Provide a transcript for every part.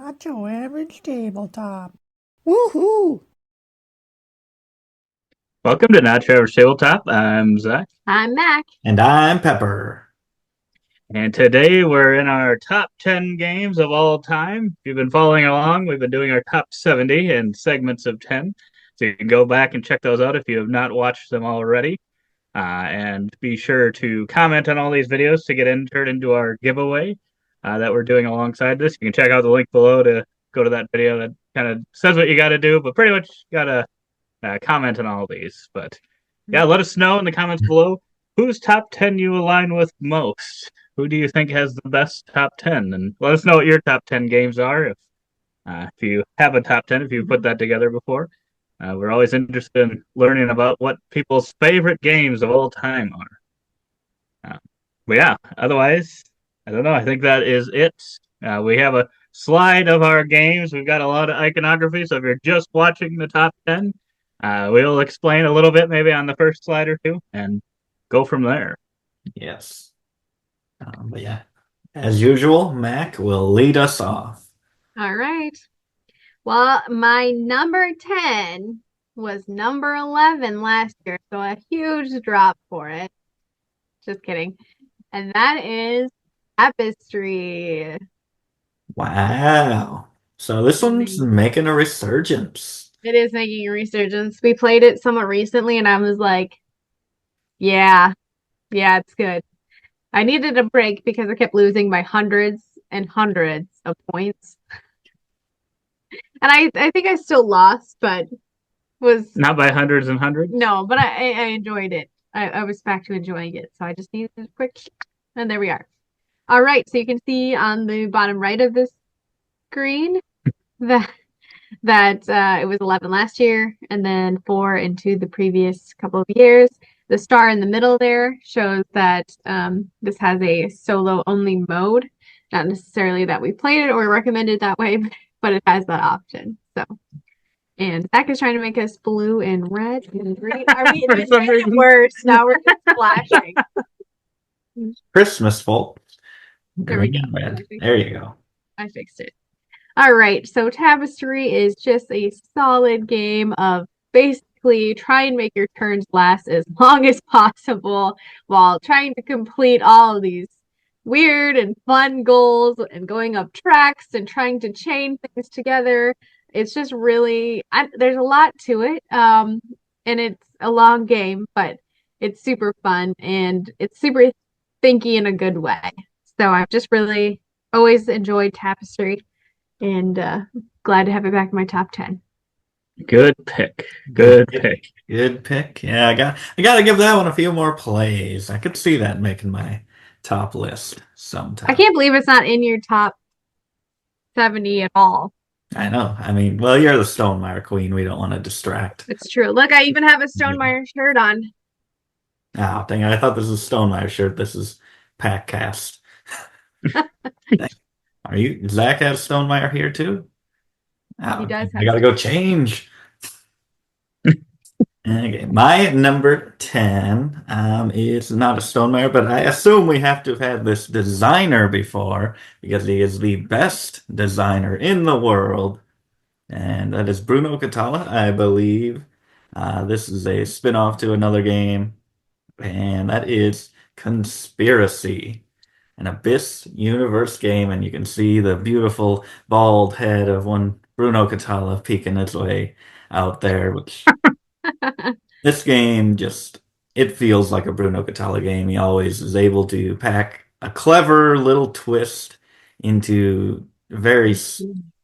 Not your average tabletop. Woohoo! Welcome to Not Your Average Tabletop. I'm Zach, I'm Mac. And I'm Pepper. and today we're in our top 10 games of all time. If you've been following along, we've been doing our top 70 in segments of 10. So you can go back and check those out if you have not watched them already. And be sure to comment on all these videos to get entered into our giveaway that we're doing alongside this. You can check out the link below to go to that video that kind of says what you got to do, but pretty much got to comment on all these. But yeah, let us know in the comments below whose top 10 you align with most. Who do you think has the best top 10? And let us know what your top 10 games are if you have a top 10, if you've put that together before. We're always interested in learning about what people's favorite games of all time are. But yeah, otherwise, I don't know. I think that is it. We have a slide of our games. We've got a lot of iconography. So if you're just watching the top 10, we'll explain a little bit maybe on the first slide or two and go from there. Yes. But yeah, as usual, Mac will lead us off. All right. Well, my number 10 was number 11 last year, so a huge drop for it. Just kidding. And that is Tapestry. Wow. So this one's making a resurgence. It is making a resurgence. We played it somewhat recently, and I was like, yeah, it's good. I needed a break because I kept losing by hundreds and hundreds of points. And I think I still lost, but was Not by hundreds and hundreds. no, but I enjoyed it. I was back to enjoying it, so I just needed a quick, and there we are. All right, so you can see on the bottom right of this screen that it was 11 last year, and then 4 into the previous couple of years. The star in the middle there shows that this has a solo only mode. Not necessarily that we played it or recommended that way, but it has that option. So, and Zach is trying to make us blue and red and green. Are we For some reason. worse? Now we're just flashing. Christmas, folks. There we go. Red. There you go. I fixed it. All right, so Tapestry is just a solid game of basically try and make your turns last as long as possible while trying to complete all of these weird and fun goals and going up tracks and trying to chain things together. It's just really, there's a lot to it, and it's a long game, but it's super fun and it's super thinky in a good way. So I've just really always enjoyed Tapestry and glad to have it back in my top 10. Good pick. Good pick. Good pick. Yeah, I got to give that one a few more plays. I could see that making my top list sometime. I can't believe it's not in your top 70 at all. I know. I mean, well, you're the Stonemaier queen. We don't want to distract. It's true. Look, I even have a Stonemaier shirt on. Oh, dang it. I thought this was Stonemaier shirt. This is Packcast. Are you Zach has Stonemaier here too? Oh, He does I gotta go change. Okay, my number 10 is not a Stonemaier, but I assume we have to have had this designer before because he is the best designer in the world, and that is Bruno Cathala, I believe. This is a spin-off to another game, and that is Conspiracy, an Abyss universe game, and you can see the beautiful bald head of one Bruno Cathala peeking its way out there, which this game just it feels like a Bruno Cathala game. He always is able to pack a clever little twist into very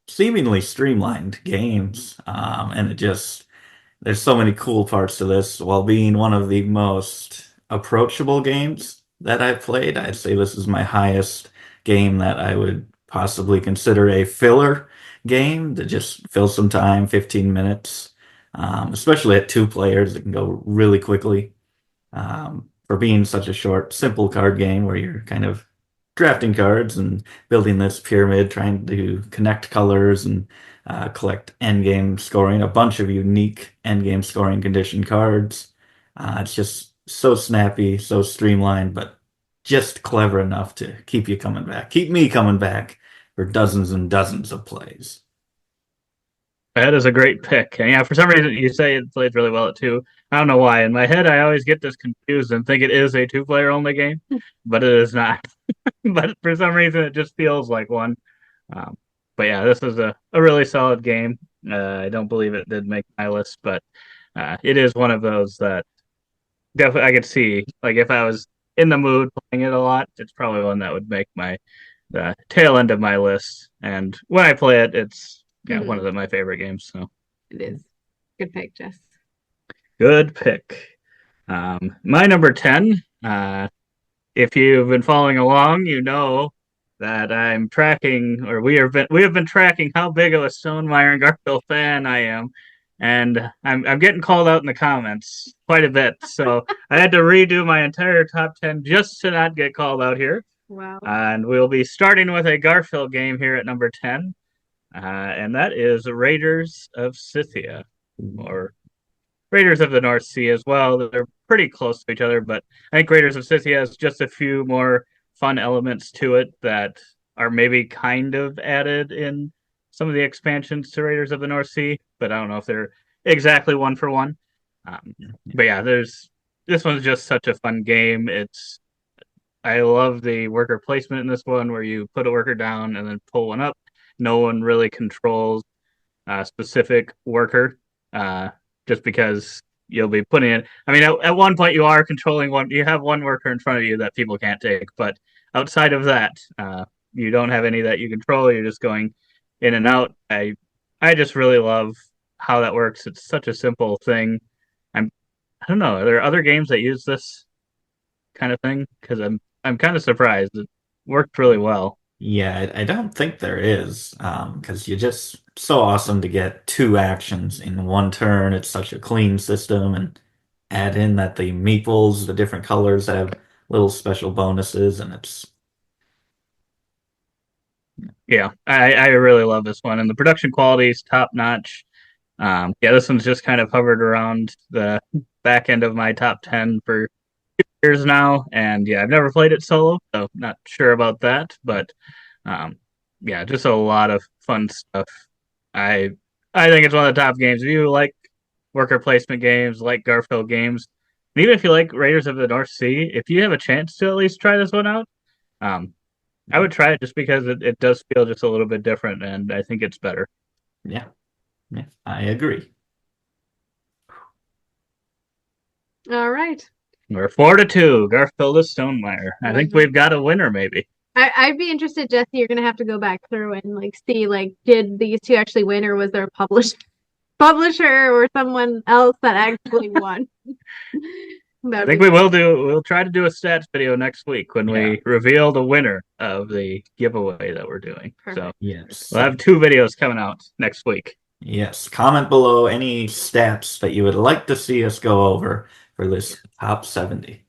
seemingly streamlined games, and it just there's so many cool parts to this while being one of the most approachable games that I've played. I'd say this is my highest game that I would possibly consider a filler game to just fill some time, 15 minutes. Especially at 2 players, it can go really quickly. For being such a short, simple card game where you're kind of drafting cards and building this pyramid, trying to connect colors and collect endgame scoring, a bunch of unique endgame scoring condition cards. It's just so snappy, so streamlined, but just clever enough to keep you coming back, keep me coming back for dozens and dozens of plays. That is a great pick. And yeah, for some reason you say it plays really well at two. I don't know why. In my head, I always get this confused and think it is a two-player only game, but it is not. But for some reason, it just feels like one. Um, but yeah, this is a really solid game. I don't believe it did make my list, but it is one of those that definitely I could see. Like if I was in the mood playing it a lot, it's probably one that would make my the tail end of my list. And when I play it, it's one of my favorite games. So It is. Good pick, Jess. good pick. My number 10. If you've been following along, you know that I'm tracking, or we have been tracking how big of a Stonemaier and Garfield fan I am, and I'm getting called out in the comments quite a bit. So I had to redo my entire top 10 just to not get called out here. Wow. And we'll be starting with a Garfield game here at number 10, and that is Raiders of Scythia, or Raiders of the North Sea as well. They're pretty close to each other, but I think Raiders of Scythia has just a few more fun elements to it that are maybe kind of added in some of the expansions to Raiders of the North Sea, but I don't know if they're exactly one for one. But yeah, this one's just such a fun game. I love the worker placement in this one where you put a worker down and then pull one up. No one really controls a specific worker, just because you'll be putting it. I mean, at one point you are controlling one. You have one worker in front of you that people can't take, but outside of that, you don't have any that you control. You're just going in and out. I just really love how that works. It's such a simple thing. I don't know. Are there other games that use this kind of thing? Because I'm kind of surprised. It worked really well. Yeah, I don't think there is, because you're just so awesome to get two actions in one turn. It's such a clean system, and add in that the meeples, the different colors have little special bonuses, and it's Yeah, I really love this one, and the production quality is top notch. Yeah, this one's just kind of hovered around the back end of my top 10 for years now, and yeah, I've never played it solo, so not sure about that, but um, yeah, just a lot of fun stuff. I I think it's one of the top games. If you like worker placement games, like Garfield games, and even if you like Raiders of the North Sea, if you have a chance to at least try this one out, um, I would try it just because it does feel just a little bit different, and I think it's better. yeah, yeah, I agree. All right. We're 4-2. Garfield is Stonemaier. I think we've got a winner, maybe. I'd be interested, Jesse. You're gonna have to go back through and like see like did these two actually win or was there a publisher or someone else that actually won? I think we will do. We'll try to do a stats video next week when we reveal the winner of the giveaway that we're doing. Perfect. So Yes. we'll have 2 videos coming out next week. Yes. Comment below any stats that you would like to see us go over for this top 70.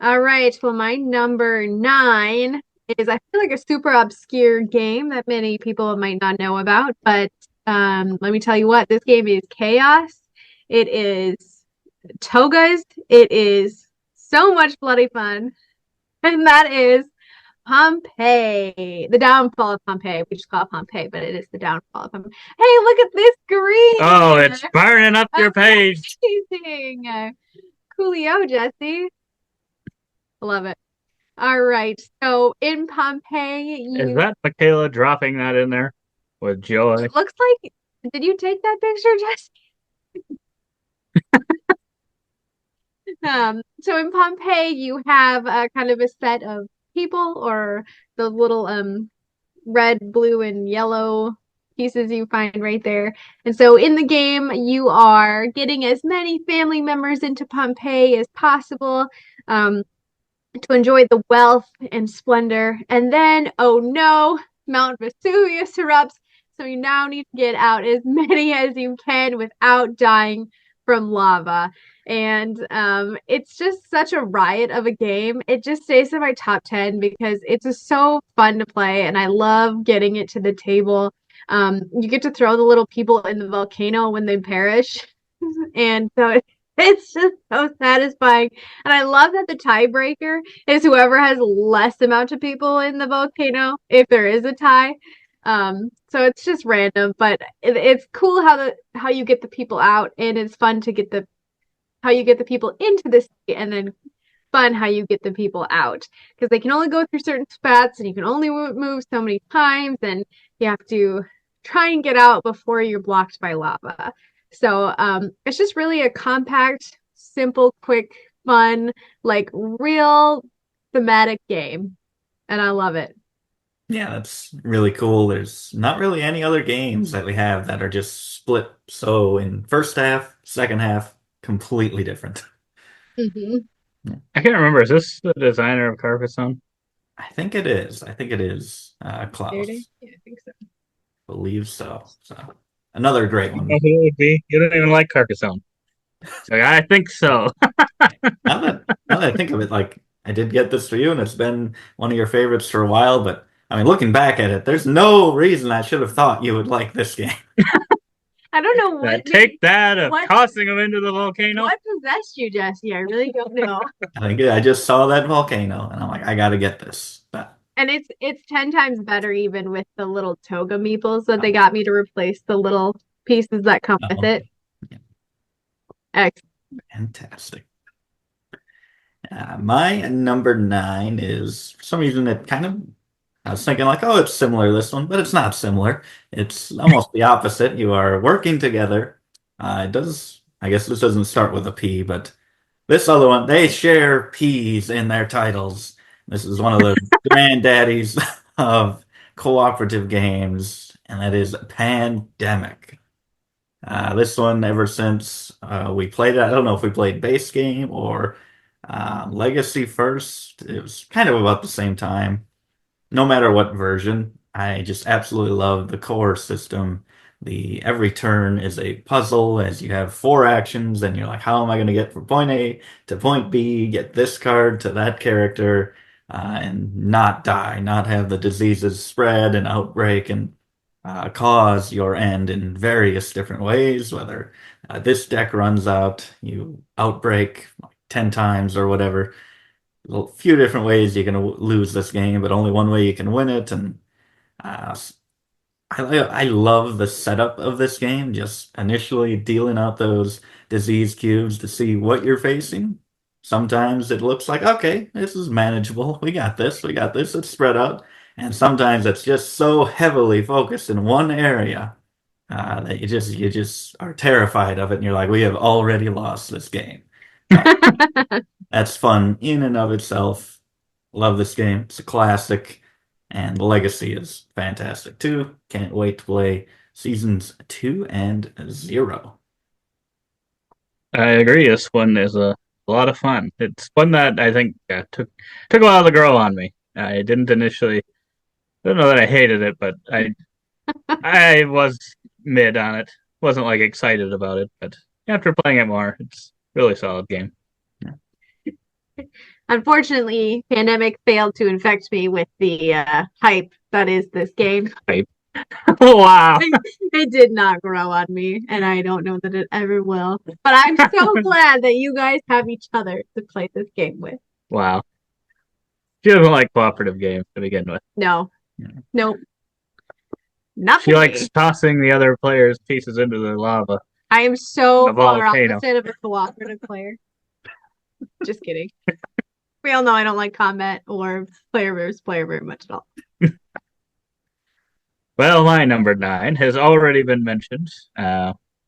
All right. Well, my number 9 is I feel like a super obscure game that many people might not know about, but let me tell you what, this game is chaos. It is togas. It is so much bloody fun. And that is Pompeii. The downfall of Pompeii. We just call it Pompeii, but it is the downfall of Pompeii. Hey, look at this green. Oh, it's burning up your page. Amazing. Coolio, Jesse. Love it. All right. So in Pompeii, Is that Michaela dropping that in there with joy? It looks like, did you take that picture, Jesse? So in Pompeii, you have kind of a set of people or the little red, blue, and yellow pieces you find right there. And so in the game, you are getting as many family members into Pompeii as possible. To enjoy the wealth and splendor. And then, oh no, Mount Vesuvius erupts. So you now need to get out as many as you can without dying from lava. And it's just such a riot of a game. It just stays in my top 10 because it's just so fun to play. And I love getting it to the table. You get to throw the little people in the volcano when they perish. And so It's just so satisfying. And I love that the tiebreaker is whoever has less amount of people in the volcano, if there is a tie. So it's just random, but it's cool how you get the people out, and it's fun to get the how you get the people into the city, and then fun how you get the people out because they can only go through certain spots, and you can only move so many times, and you have to try and get out before you're blocked by lava. So it's just really a compact, simple, quick, fun, like real thematic game, and I love it. Yeah, that's really cool. There's not really any other games that we have that are just split so in first half, second half, completely different. Hmm. Yeah. I can't remember. Is this the designer of Carcassonne? I think it is. I think it is Dirty? Klaus. Yeah, I think so. Believe so. So another great I don't know one. who it would be. You don't even like Carcassonne. So I think so. Now that I think of it, like I did get this for you, and it's been one of your favorites for a while. But I mean, looking back at it, there's no reason I should have thought you would like this game. I don't know what Take that of what tossing them into the volcano. what possessed you, Jesse. I really don't know. I think I just saw that volcano, and I'm like, I got to get this. But And it's 10 times better even with the little toga meeples that they got me to replace the little pieces that come with um, it. yeah, Excellent. fantastic. My number nine is for some reason it kind of I was thinking like, oh, it's similar to this one, but it's not similar. It's almost the opposite. You are working together. It does. I guess this doesn't start with a P, but this other one, they share P's in their titles. This is one of the granddaddies of cooperative games, and that is Pandemic. This one, ever since we played it, I don't know if we played base game or Legacy first. It was kind of about the same time. No matter what version, I just absolutely love the core system. The every turn is a puzzle as you have four actions, and you're like, how am I going to get from point A to point B, get this card to that character, and not die, not have the diseases spread and outbreak and cause your end in various different ways. Whether this deck runs out, you outbreak like 10 times or whatever. A few different ways you can lose this game, but only one way you can win it. And uh, I love the setup of this game, just initially dealing out those disease cubes to see what you're facing. Sometimes it looks like, okay, this is manageable. We got this. We got this. It's spread out. And sometimes it's just so heavily focused in one area that you just are terrified of it, and you're like, we have already lost this game. But that's fun in and of itself. Love this game. It's a classic, and the legacy is fantastic too. Can't wait to play seasons 2 and 0. I agree. This one is a lot of fun. It's one that I think took a while to grow on me. I didn't initially. I don't know that I hated it, but I was mid on it. Wasn't like excited about it, but after playing it more, it's a really solid game. Unfortunately, Pandemic failed to infect me with the hype that is this game. Hype. Wow. It did not grow on me, and I don't know that it ever will. But I'm so glad that you guys have each other to play this game with. Wow. She doesn't like cooperative games to begin with. No, Yeah. nope, not She for likes me. tossing the other player's pieces into the lava. I am so A far volcano. opposite of a cooperative player. Just kidding. We all know I don't like combat or player versus player very much at all. Well, my number 9 has already been mentioned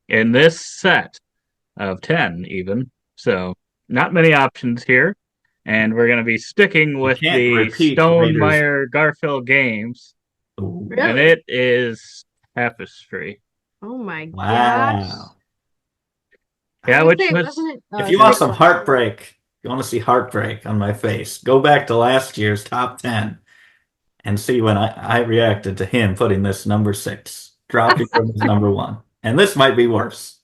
in this set of 10, even. So, not many options here. And we're going to be sticking with Can't the repeat Raiders. Stonemeyer Garfield games. Ooh. Really? And it is Tapestry. Oh my gosh. Wow. Yeah, I which say, was. wasn't it? If you want some heartbreak, if you want to see heartbreak on my face, go back to last year's top 10 and see when I reacted to him putting this number 6, dropping from his number 1. And this might be worse.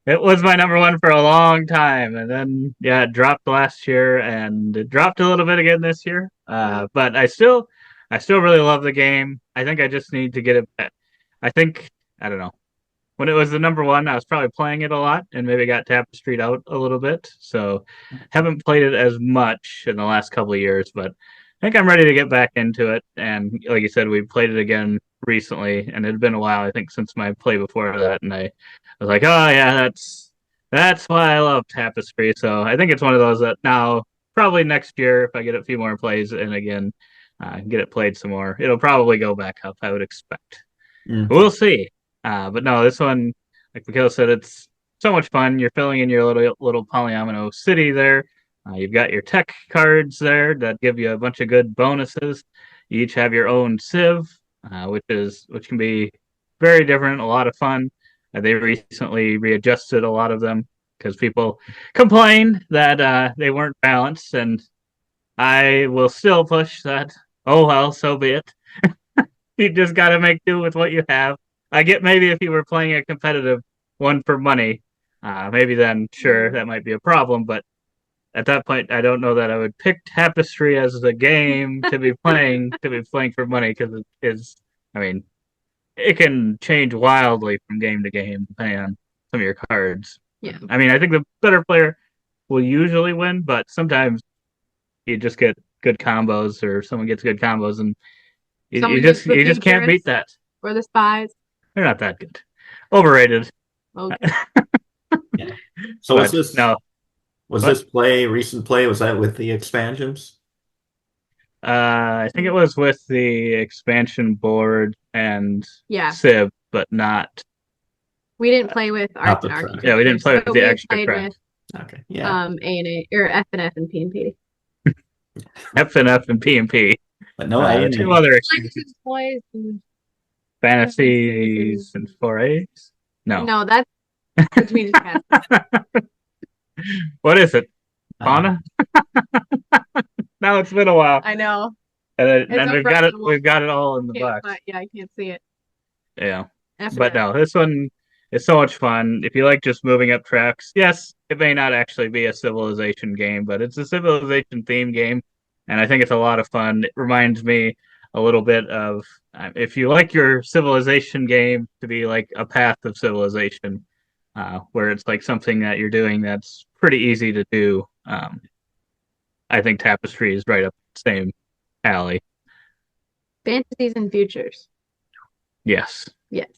It was my number 1 for a long time, and then it dropped last year, and it dropped a little bit again this year. But I still really love the game. I think I just need to get it back. I think I don't know. when it was the number one, I was probably playing it a lot and maybe got Tapestried out a little bit. So haven't played it as much in the last couple of years, but I think I'm ready to get back into it. And like you said, we played it again recently, and it had been a while, I think, since my play before that. And I was like, oh yeah, that's why I love Tapestry. So I think it's one of those that now probably next year, if I get a few more plays and again get it played some more, it'll probably go back up, I would expect. Okay. We'll see. But no, this one, like Mikhail said, it's so much fun. You're filling in your little polyomino city there. You've got your tech cards there that give you a bunch of good bonuses. You each have your own civ, which can be very different, a lot of fun. They recently readjusted a lot of them because people complained that they weren't balanced, and I will still push that. Oh well, so be it. You just got to make do with what you have. I get maybe if you were playing a competitive one for money, maybe then sure that might be a problem. But at that point, I don't know that I would pick Tapestry as the game to be playing for money because it is. I mean, it can change wildly from game to game depending on some of your cards. Yeah. I mean, I think the better player will usually win, but sometimes you just get good combos or someone gets good combos and Someone gets the you just can't beat that. Or the spies. They're not that good. Overrated. Okay. Yeah. So But no. Was What? this recent play, was that with the expansions? I think it was with the expansion board and Yeah. Civ, but not. We didn't play with Not the Architectures. Yeah, we didn't play with the we extra played crap. with Okay. Yeah. A&A or F and P&P. F and F and P and P. But no A and Two A. other Legacies, Boys, and fantasies and 4As. No. No, that's which we just had. What is it? Fauna? Now it's been a while, I know. and It's we've got it. We've got it all in the box. Yeah, I can't see it. Yeah. F But and F. no, this one is so much fun. If you like just moving up tracks, yes, it may not actually be a civilization game, but it's a civilization themed game, and I think it's a lot of fun. It reminds me a little bit of if you like your civilization game to be like a Path of Civilization, where it's like something that you're doing that's pretty easy to do. I think Tapestry is right up the same alley. Fantasies and Futures. Yes. Yes.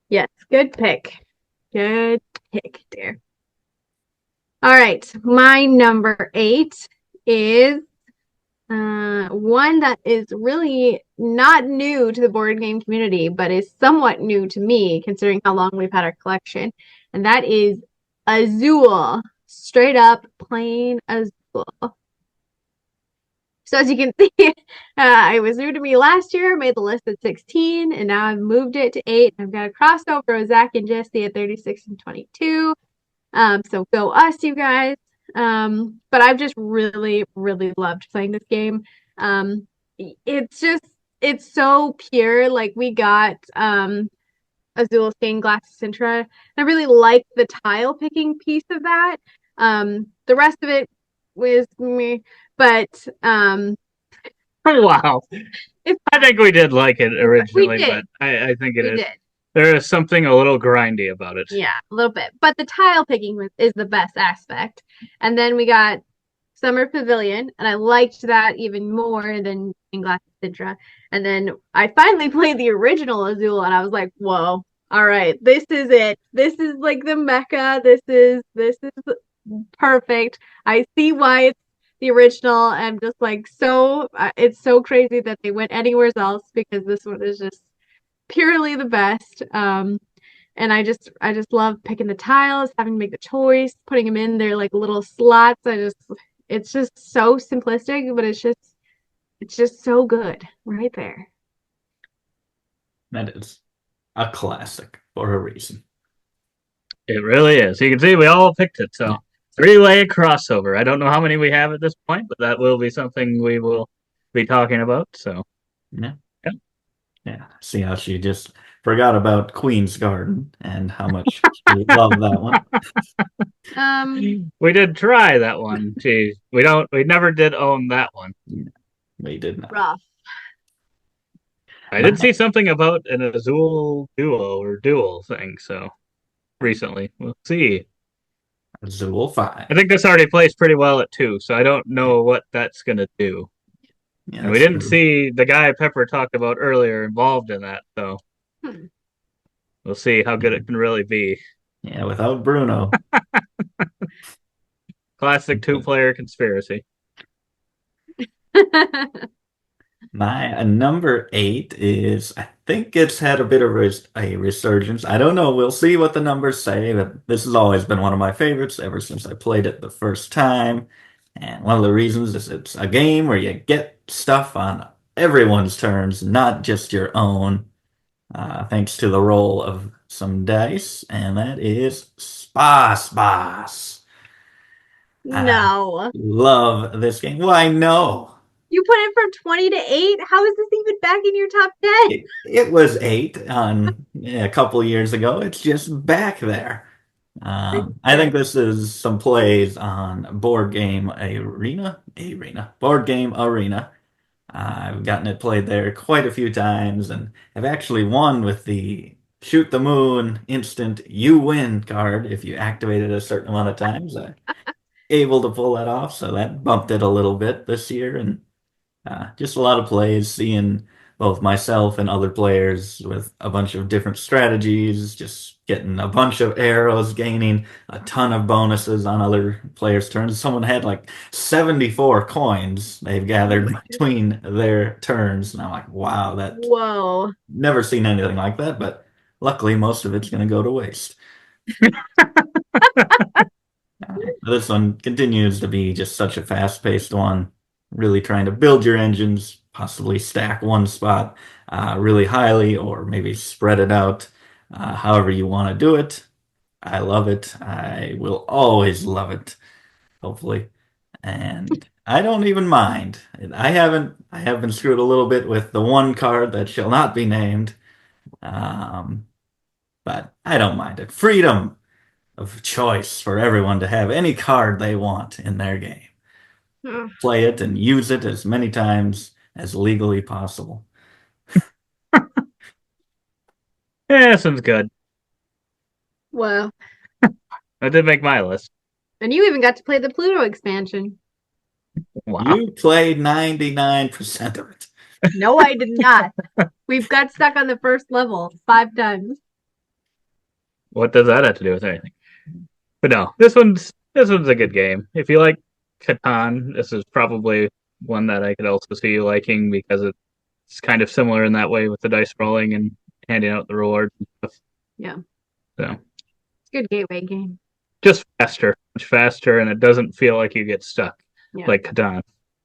Yes. Good pick. Good pick, dear. All right. My number 8 is one that is really not new to the board game community, but is somewhat new to me considering how long we've had our collection. And that is Azul. Straight up plain Azul. So as you can see, it was new to me last year. I made the list at 16, and now I've moved it to 8. I've got a crossover with Zach and Jesse at 36 and 22. So go us, you guys. But I've just really, really loved playing this game. It's so pure. Like we got Azul stained glass Sintra. I really like the tile picking piece of that. The rest of it was me, but Wow. I think we did like it originally, but I think we did. There is something a little grindy about it. Yeah, a little bit. But the tile picking is the best aspect. And then we got Summer Pavilion, and I liked that even more than Glass Sintra. And then I finally played the original Azul, and I was like, whoa, all right, this is it. This is like the Mecca. This is perfect. I see why it's the original. I'm just like it's so crazy that they went anywhere else because this one is just purely the best. And I just love picking the tiles, having to make the choice, putting them in their like little slots. It's just so simplistic, but it's just so good right there. That is a classic for a reason. It really is. You can see we all picked it. So 3-way crossover. I don't know how many we have at this point, but that will be something we will be talking about. So yeah. See how she just forgot about Queen's Garden and how much she loved that one. We did try that one. Geez, we never did own that one. We did not. Rough. I did see something about an Azul duo or dual thing, so recently. We'll see. Azul I 5. think this already plays pretty well at 2, so I don't know what that's going to do. Yeah, And we that's didn't true. see the guy Pepper talked about earlier involved in that, so Hmm. we'll see how good it can really be. Yeah, without Bruno. Classic two-player conspiracy. My number 8 is, I think it's had a bit of a resurgence. I don't know. We'll see what the numbers say, but this has always been one of my favorites ever since I played it the first time. And one of the reasons is it's a game where you get stuff on everyone's turns, not just your own, thanks to the roll of some dice, and that is Spas Boss. I No. love this game. Why, no. You put it from 20 to 8? How is this even back in your top 10? It was 8 on a couple years ago. It's just back there. I think this is some plays on Board Game Arena. I've gotten it played there quite a few times and have actually won with the Shoot the Moon instant you win card if you activate it a certain amount of times. I'm able to pull that off, so that bumped it a little bit this year, and just a lot of plays, seeing both myself and other players with a bunch of different strategies, just getting a bunch of arrows, gaining a ton of bonuses on other players' turns. Someone had like 74 coins they've gathered between their turns. And I'm like, wow, that Whoa. never seen anything like that, but luckily most of it's going to go to waste. This one continues to be just such a fast-paced one, really trying to build your engines, possibly stack one spot really highly, or maybe spread it out however you want to do it. I love it. I will always love it, hopefully. And I don't even mind. I have been screwed a little bit with the one card that shall not be named. Um, but I don't mind it. Freedom of choice for everyone to have any card they want in their game. Play it and use it as many times as legally possible. Yeah, sounds good. Wow. That did make my list. And you even got to play the Pluto expansion. Wow. You played 99% of it. No, I did not. We've got stuck on the first level 5 times. What does that have to do with anything? But no, this one's a good game. If you like Catan, this is probably one that I could also see you liking because it's kind of similar in that way with the dice rolling and handing out the rewards and stuff. Yeah. So It's a good gateway game. just faster, much faster, and it doesn't feel like you get stuck Yeah. like Catan.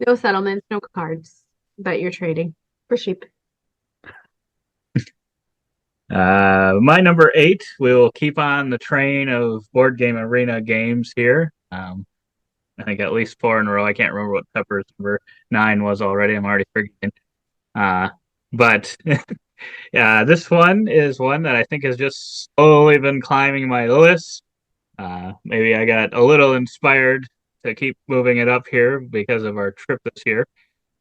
No settlements, no cards that you're trading for sheep. My number 8, we will keep on the train of board game arena games here. I think at least 4 in a row. I can't remember what Pepper's number 9 was already. I'm already forgetting. But this one is one that I think has just slowly been climbing my list. Maybe I got a little inspired to keep moving it up here because of our trip this year.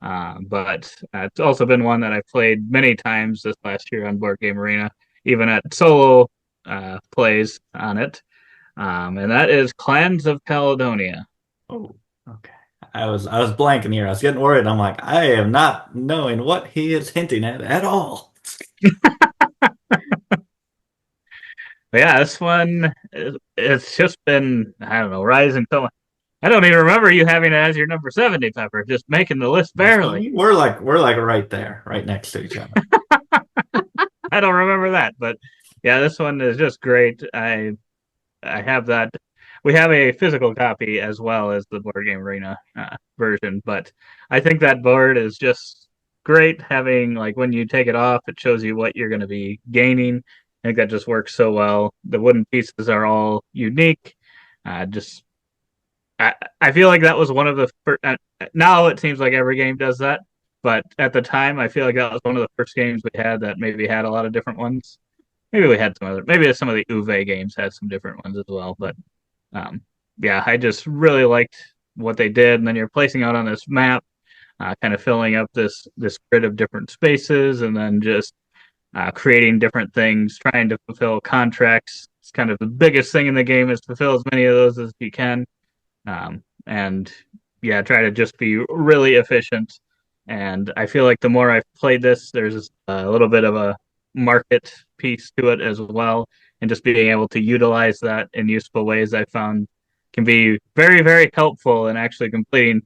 But it's also been one that I've played many times this last year on Board Game Arena, even at solo plays on it. And that is Clans of Caledonia. Oh, okay. I was blanking here. I was getting worried. I'm like, I am not knowing what he is hinting at all. But yeah, this one, it's just been, I don't know, rising so I don't even remember you having it as your number 70, Pepper, just making the list barely. We're like right there, right next to each other. I don't remember that, but yeah, this one is just great. I have that. We have a physical copy as well as the Board Game Arena version, but I think that board is just great. Having like when you take it off, it shows you what you're going to be gaining. I think that just works so well. The wooden pieces are all unique. Just I feel like that was one of the first. Now it seems like every game does that, but at the time, I feel like that was one of the first games we had that maybe had a lot of different ones. Maybe we had some other. Maybe some of the Uwe games had some different ones as well. But yeah, I just really liked what they did. And then you're placing out on this map kind of filling up this grid of different spaces, and then just creating different things, trying to fulfill contracts. It's kind of the biggest thing in the game is fulfill as many of those as you can, and yeah, try to just be really efficient. And I feel like the more I've played this, there's a little bit of a market piece to it as well, and just being able to utilize that in useful ways I found can be very, very helpful in actually completing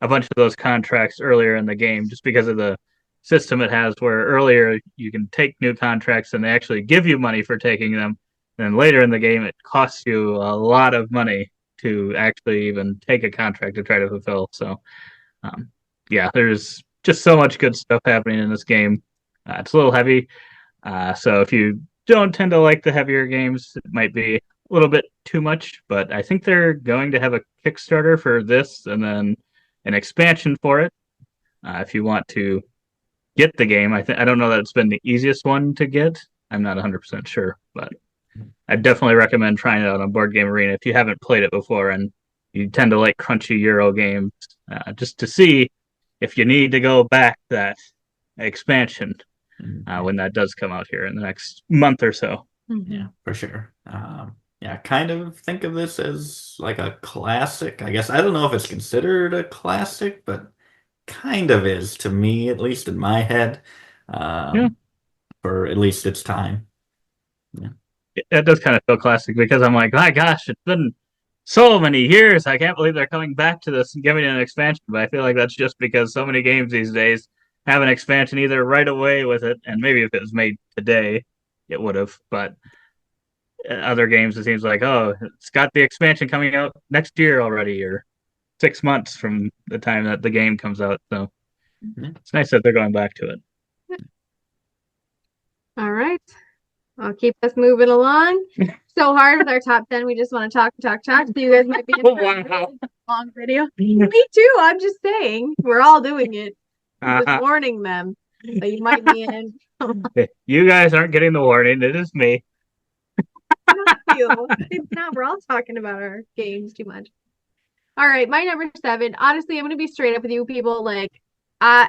a bunch of those contracts earlier in the game, just because of the system it has, where earlier you can take new contracts and they actually give you money for taking them. And later in the game, it costs you a lot of money to actually even take a contract to try to fulfill. So, yeah, there's just so much good stuff happening in this game. It's a little heavy. So if you don't tend to like the heavier games, it might be a little bit too much, but I think they're going to have a Kickstarter for this and then an expansion for it. If you want to get the game, I don't know that it's been the easiest one to get. I'm not 100% sure, but I definitely recommend trying it out on Board Game Arena if you haven't played it before and you tend to like crunchy Euro games, just to see if you need to go back that expansion when that does come out here in the next month or so. Yeah, for sure. Yeah, kind of think of this as like a classic. I guess I don't know if it's considered a classic, but kind of is to me, at least in my head, Yeah. for at least its time. Yeah. It does kind of feel classic because I'm like, my gosh, it's been so many years. I can't believe they're coming back to this and giving it an expansion. But I feel like that's just because so many games these days have an expansion either right away with it, and maybe if it was made today, it would have. But other games, it seems like, oh, it's got the expansion coming out next year already, or 6 months from the time that the game comes out. So it's nice that they're going back to it. All right. I'll keep us moving along. So hard with our top 10. We just want to talk. So you guys might be in a long video. Me too. I'm just saying. We're all doing it. I'm just warning them that you might be in. You guys aren't getting the warning. It is me. It's not. We're all talking about our games too much. All right. My number 7. Honestly, I'm going to be straight up with you people. Like,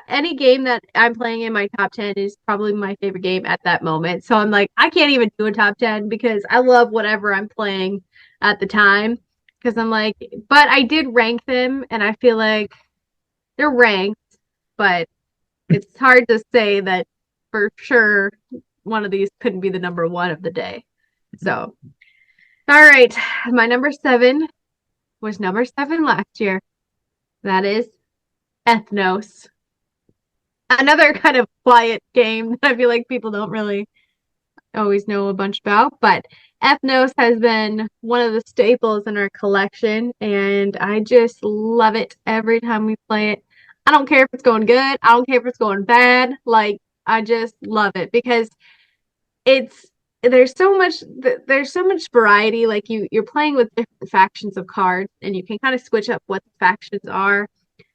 any game that I'm playing in my top 10 is probably my favorite game at that moment. So I'm like, I can't even do a top 10 because I love whatever I'm playing at the time. Because I'm like, but I did rank them and I feel like they're ranked, but it's hard to say that for sure one of these couldn't be the number 1 of the day. So, all right. My number 7 was number 7 last year. That is Ethnos. Another kind of quiet game that I feel like people don't really always know a bunch about, but Ethnos has been one of the staples in our collection, and I just love it every time we play it. I don't care if it's going good. I don't care if it's going bad. Like, I just love it because there's so much variety. Like you're playing with different factions of cards, and you can kind of switch up what the factions are.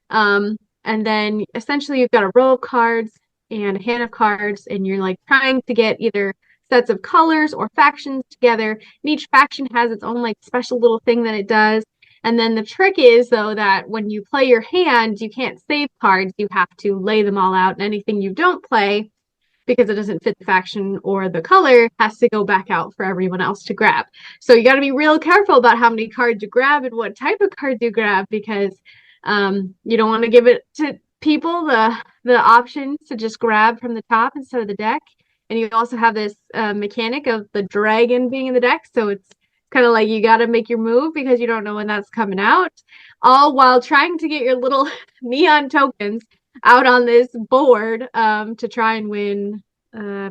And then essentially you've got a row of cards and a hand of cards, and you're like trying to get either sets of colors or factions together. And each faction has its own like special little thing that it does. And then the trick is though that when you play your hand, you can't save cards. You have to lay them all out, and anything you don't play, because it doesn't fit the faction or the color, has to go back out for everyone else to grab. So you got to be real careful about how many cards you grab and what type of cards you grab, because you don't want to give it to people the option to just grab from the top instead of the deck. And you also have this mechanic of the dragon being in the deck, so it's kind of like you got to make your move because you don't know when that's coming out, all while trying to get your little neon tokens out on this board to try and win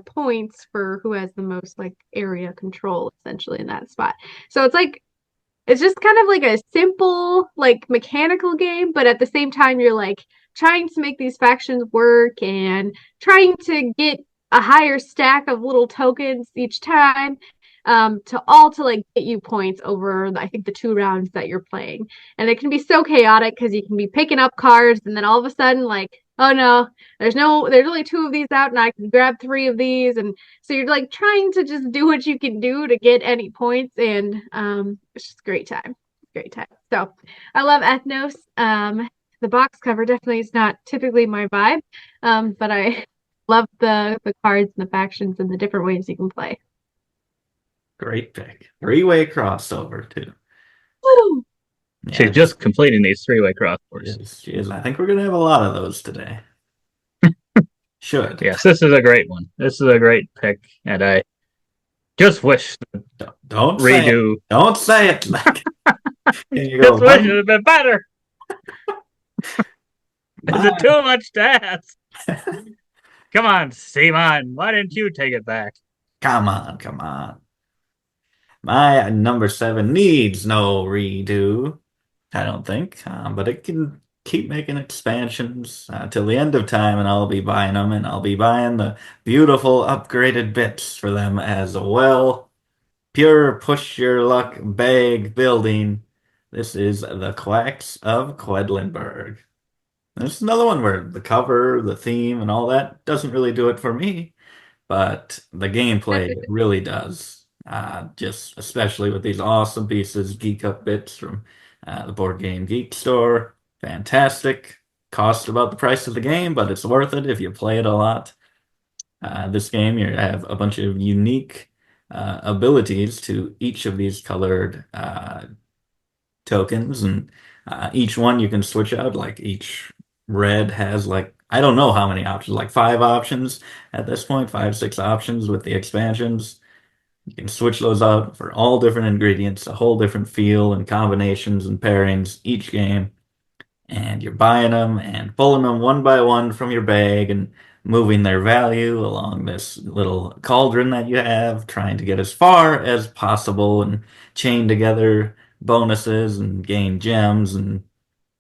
points for who has the most like area control essentially in that spot. So it's just kind of like a simple like mechanical game, but at the same time you're like trying to make these factions work and trying to get a higher stack of little tokens each time to like get you points over I think the 2 rounds that you're playing. And it can be so chaotic because you can be picking up cards and then all of a sudden like, oh no, there's only 2 of these out and I can grab 3 of these. And so you're like trying to just do what you can do to get any points, and it's just a great time. So I love Ethnos. The box cover definitely is not typically my vibe, but I love the cards and the factions and the different ways you can play. Great pick. Three-way crossover too. Woo! She's Yes, just completing these three-way crossovers. she is. I think we're gonna have a lot of those today. Should. Yes, this is a great one. This is a great pick, and I just wish the Don't say it. redo. Don't say it. Can you go Just wish it one? had been better. Is it too much to ask? Come on, Simon. Why didn't you take it back? Come on, come on. My number 7 needs no redo, I don't think, but it can keep making expansions till the end of time, and I'll be buying them, and I'll be buying the beautiful upgraded bits for them as well. Pure push your luck bag building. This is the Quacks of Quedlinburg. There's another one where the cover, the theme, and all that doesn't really do it for me, but the gameplay really does. Just especially with these awesome pieces, Geek Up bits from the Board Game Geek store. Fantastic. Cost about the price of the game, but it's worth it if you play it a lot. This game, you have a bunch of unique abilities to each of these colored tokens, and each one you can switch out. Like each red has like I don't know how many options, like 5 options at this point, 5, 6 options with the expansions. You can switch those out for all different ingredients, a whole different feel and combinations and pairings each game. And you're buying them and pulling them one by one from your bag and moving their value along this little cauldron that you have, trying to get as far as possible and chain together bonuses and gain gems and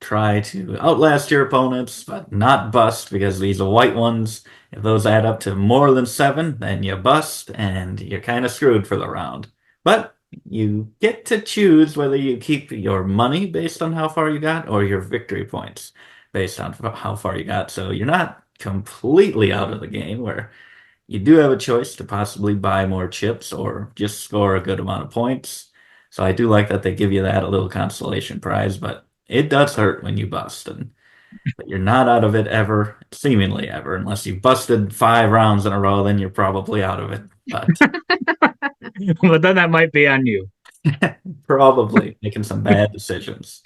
try to outlast your opponents, but not bust because these are white ones. If those add up to more than 7, then you bust and you're kind of screwed for the round. But you get to choose whether you keep your money based on how far you got or your victory points based on how far you got. So you're not completely out of the game where you do have a choice to possibly buy more chips or just score a good amount of points. So I do like that they give you that a little consolation prize, but it does hurt when you bust, and but you're not out of it ever, seemingly ever, unless you busted 5 rounds in a row, then you're probably out of it. But But then that might be on you. probably making some bad decisions.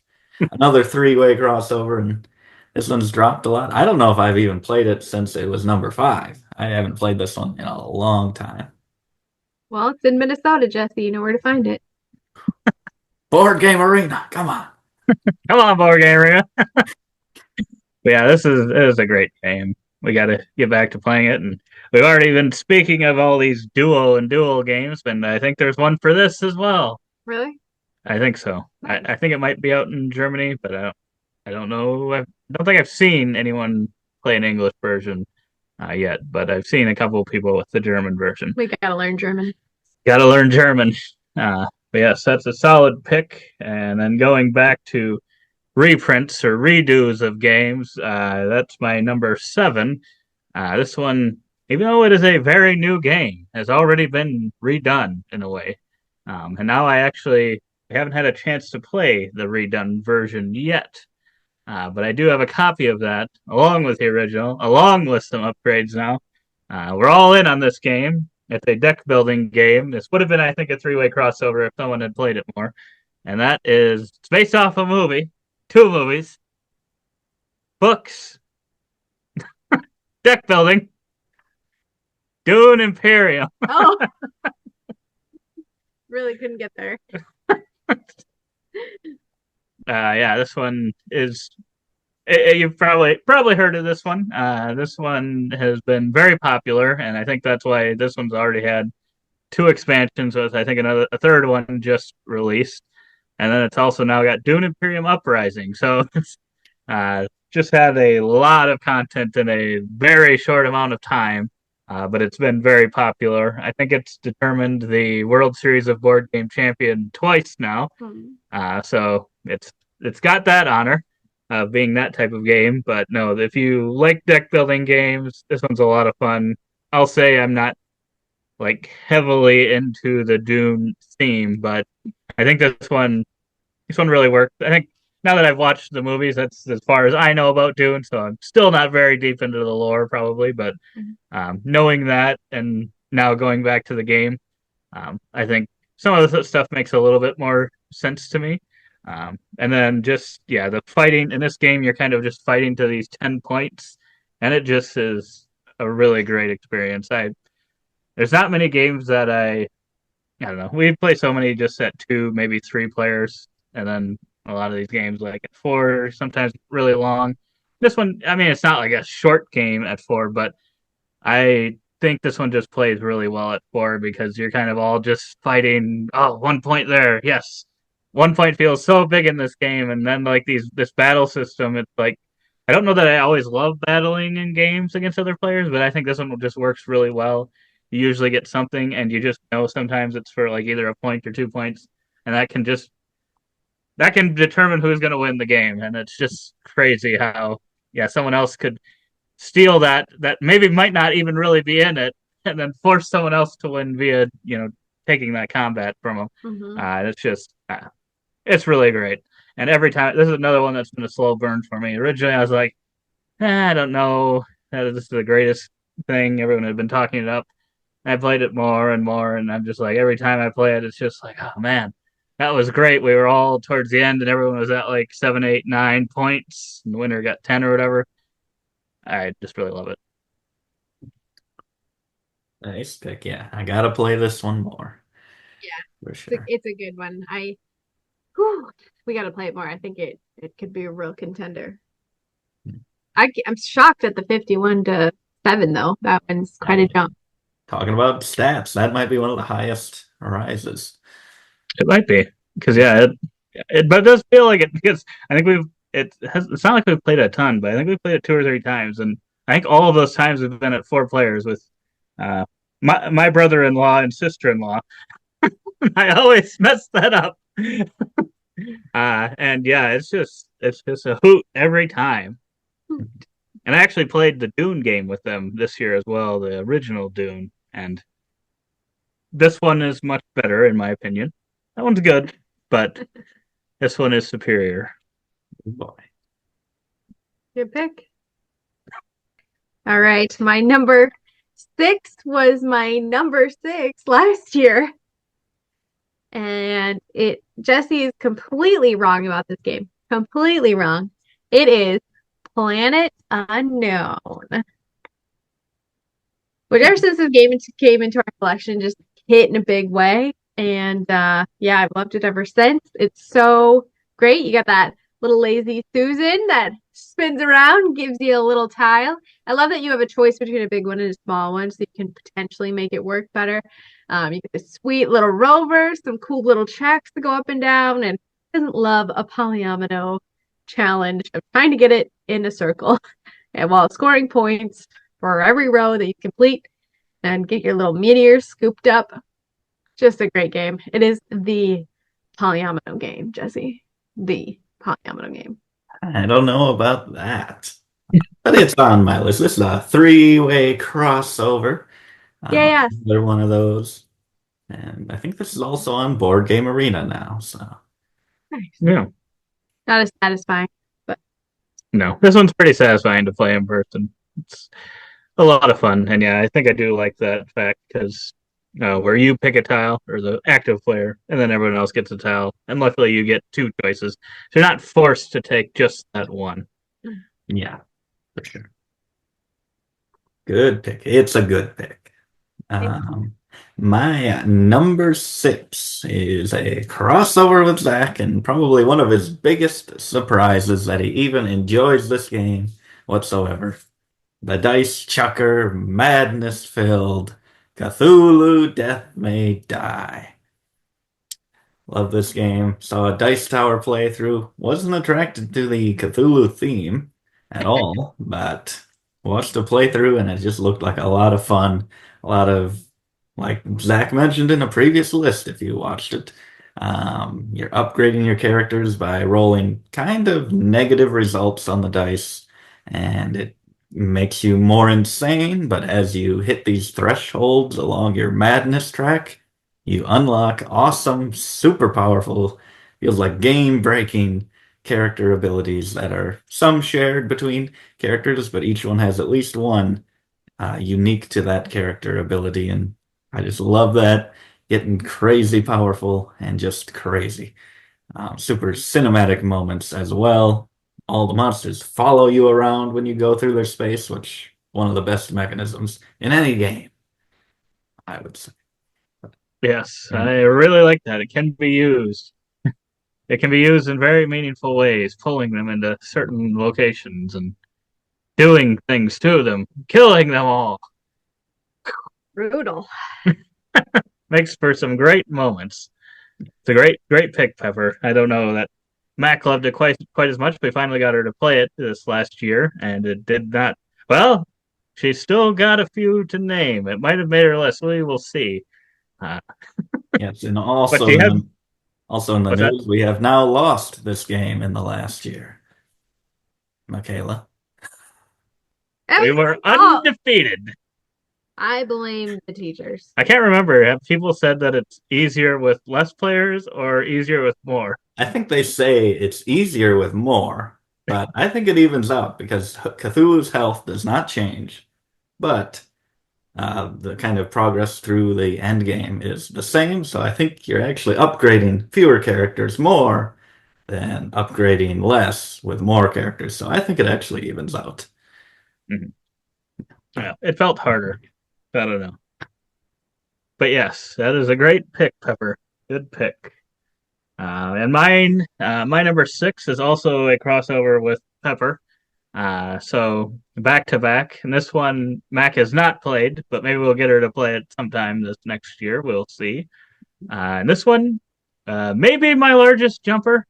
Another three-way crossover, and this one's dropped a lot. I don't know if I've even played it since it was number 5. I haven't played this one in a long time. Well, it's in Minnesota, Jesse. You know where to find it. Board Game Arena, come on. Come on, Board Game Arena. Yeah, this is a great game. We got to get back to playing it, and we've already been speaking of all these dual games, and I think there's one for this as well. Really? I think so. I think it might be out in Germany, but I don't know. I don't think I've seen anyone play an English version yet, but I've seen a couple of people with the German version. We gotta learn German. Got to learn German. But yes, that's a solid pick. And then going back to reprints or redos of games, that's my number 7. This one, even though it is a very new game, has already been redone in a way. And now I haven't had a chance to play the redone version yet. But I do have a copy of that, along with the original, along with some upgrades now. We're all in on this game. It's a deck building game. This would have been, I think, a 3-way crossover if someone had played it more. And that is, it's based off a movie, 2 movies, books, deck building, Dune Imperium. Oh, really couldn't get there. Yeah, this one is. You've probably heard of this one. This one has been very popular, and I think that's why this one's already had 2 expansions. With I think a third one just released, and then it's also now got Dune Imperium Uprising. So it's just had a lot of content in a very short amount of time. But it's been very popular. I think it's determined the World Series of Board Game Champion twice now. So it's got that honor of being that type of game. But no, if you like deck building games, this one's a lot of fun. I'll say I'm not like heavily into the Dune theme, but I think this one really worked. I think now that I've watched the movies, that's as far as I know about Dune. So I'm still not very deep into the lore, probably. But knowing that and now going back to the game, I think some of the stuff makes a little bit more sense to me. And then just yeah, the fighting in this game, you're kind of just fighting to these 10 points, and it just is a really great experience. I There's not many games that I don't know. We play so many just at two, maybe three players, and then a lot of these games like at four, sometimes really long. This one, I mean, it's not like a short game at four, but I think this one just plays really well at four because you're kind of all just fighting. Oh, 1 point there. Yes. 1 point feels so big in this game. And then like this battle system, it's like I don't know that I always love battling in games against other players, but I think this one just works really well. You usually get something and you just know sometimes it's for like either a point or 2 points. And that can determine who's gonna win the game. And it's just crazy how yeah, someone else could steal that maybe might not even really be in it, and then force someone else to win via taking that combat from them. It's just it's really great. And every time this is another one that's been a slow burn for me. Originally, I was like, I don't know, this is the greatest thing. Everyone had been talking it up. I played it more and more, and I'm just like every time I play it, it's just like, oh man, that was great. We were all towards the end, and everyone was at like 7, 8, 9 points, and the winner got 10 or whatever. I just really love it. Nice pick. Yeah, I gotta play this one more Yeah, for sure. it's a good one. We got to play it more. I think it could be a real contender. I'm shocked at the 51-7 though. That one's quite a jump. Talking about stats, that might be one of the highest rises. It might be because yeah, but it does feel like it because I think it's not like we've played a ton, but I think we've played it 2 or 3 times, and I think all of those times we've been at four players with uh, my brother-in-law and sister-in-law. I always mess that up. And yeah, it's just a hoot every time. And I actually played the Dune game with them this year as well, the original Dune, and this one is much better in my opinion. That one's good, but this one is superior. Boy. Good pick. All right, my number 6 was my number 6 last year. And Jesse is completely wrong about this game. Completely wrong. It is Planet Unknown. Which ever since this game came into our collection, just hit in a big way. And yeah, I've loved it ever since. It's so great. You got that little lazy Susan that spins around, gives you a little tile. I love that you have a choice between a big one and a small one, so you can potentially make it work better. You get a sweet little rover, some cool little tracks to go up and down, and who doesn't love a polyomino challenge of trying to get it in a circle and while scoring points for every row that you complete and get your little meteors scooped up. Just a great game. It is the polyomino game, Jesse. The polyomino game. I don't know about that, but it's on my list. This is a three-way crossover. Yeah. Another one of those. And I think this is also on Board Game Arena now. So Nice. Yeah. Not as satisfying, but No, this one's pretty satisfying to play in person. It's a lot of fun, and yeah, I think I do like that fact because where you pick a tile or the active player, and then everyone else gets a tile, and luckily you get two choices, so you're not forced to take just that one. yeah, for sure. Good pick. It's a good pick. My number 6 is a crossover with Zach, and probably one of his biggest surprises that he even enjoys this game whatsoever. The Dice Chucker, madness-filled Cthulhu Death May Die. Love this game. Saw a Dice Tower playthrough. Wasn't attracted to the Cthulhu theme at all, but watched a playthrough and it just looked like a lot of fun. A lot of, like Zach mentioned in a previous list, if you watched it, you're upgrading your characters by rolling kind of negative results on the dice, and it makes you more insane, but as you hit these thresholds along your madness track, you unlock awesome, super powerful, feels like game-breaking character abilities that are some shared between characters, but each one has at least one unique to that character ability. And I just love that. Getting crazy powerful and just crazy. Super cinematic moments as well. All the monsters follow you around when you go through their space, which one of the best mechanisms in any game, I would say. Yes, And I really like that. It can be used. It can be used in very meaningful ways, pulling them into certain locations and doing things to them, killing them all. Brutal. Makes for some great moments. It's a great pick, Pepper. I don't know that Mac loved it quite as much. We finally got her to play it this last year, and it did not. Well, she's still got a few to name. It might have made her list. We will see. Uh, yes, and but she had also in the what's that? news, we have now lost this game in the last year. Michaela. We were undefeated. I blame the teachers. I can't remember. Have people said that it's easier with less players or easier with more? I think they say it's easier with more, but I think it evens out because Cthulhu's health does not change, but the kind of progress through the end game is the same. So I think you're actually upgrading fewer characters more than upgrading less with more characters. So I think it actually evens out. Mhm. Yeah, it felt harder. I don't know. But yes, that is a great pick, Pepper. Good pick. And my number 6 is also a crossover with Pepper. So back to back. And this one Mac has not played, but maybe we'll get her to play it sometime this next year. We'll see. And this one may be my largest jumper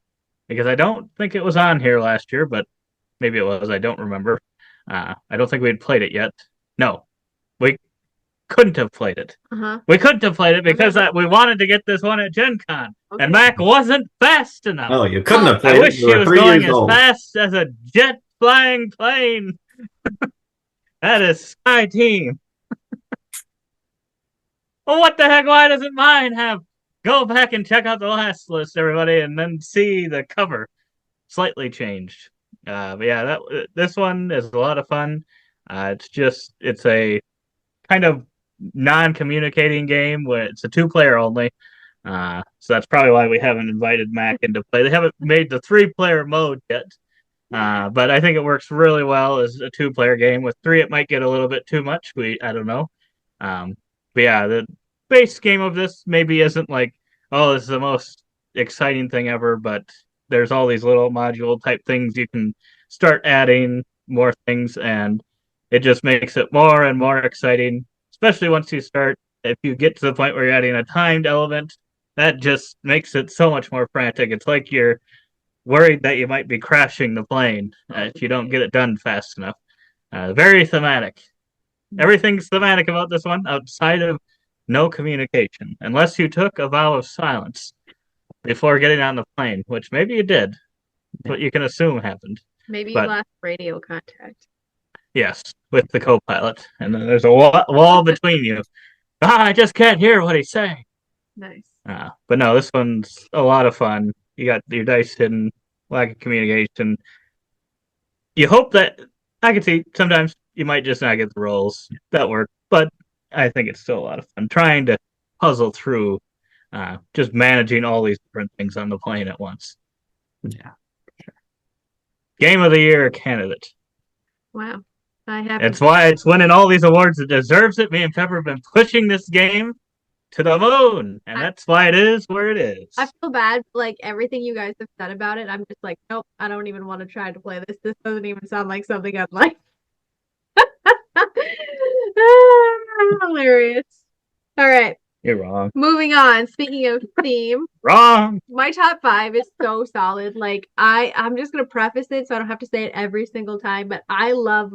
because I don't think it was on here last year, but maybe it was. I don't remember. I don't think we'd played it yet. No, we couldn't have played it. We couldn't have played it because we wanted to get this one at Gen Con. Okay. And Mac wasn't fast enough. Oh, you couldn't have I played it. wish You she were was 3 going years as old. fast as a jet flying plane. That is Sky Team. Well, what the heck? Why doesn't mine have? Go back and check out the last list, everybody, and then see the cover slightly changed. But yeah, this one is a lot of fun. It's a kind of non-communicating game where it's a 2-player only. So that's probably why we haven't invited Mac into play. They haven't made the 3-player mode yet. But I think it works really well as a 2-player game. With 3, it might get a little bit too much. I don't know. But yeah, the base game of this maybe isn't like, oh, this is the most exciting thing ever, but there's all these little module type things you can start adding more things, and it just makes it more and more exciting, especially once you start. If you get to the point where you're adding a timed element, that just makes it so much more frantic. It's like you're worried that you might be crashing the plane if you don't get it done fast enough. Very thematic. Everything's thematic about this one outside of no communication, unless you took a vow of silence before getting on the plane, which maybe you did. That's what you can assume happened. Maybe you But lost radio contact. yes, with the co-pilot, and then there's a wall between you. I just can't hear what he's saying. Nice. But no, this one's a lot of fun. You got your dice hidden, lack of communication. You hope that I can see sometimes you might just not get the rolls that work, but I think it's still a lot of fun trying to puzzle through just managing all these different things on the plane at once. Yeah. Game of the Year candidate. Wow. I have. It's why it's winning all these awards. It deserves it. Me and Pepper have been pushing this game to the moon, and that's why it is where it is. I feel bad, like everything you guys have said about it. I'm just like, nope, I don't even want to try to play this. This doesn't even sound like something I'd like. Hilarious. All right. You're wrong. Moving on. Speaking of theme, Wrong. my top 5 is so solid. Like I'm just gonna preface it so I don't have to say it every single time, but I love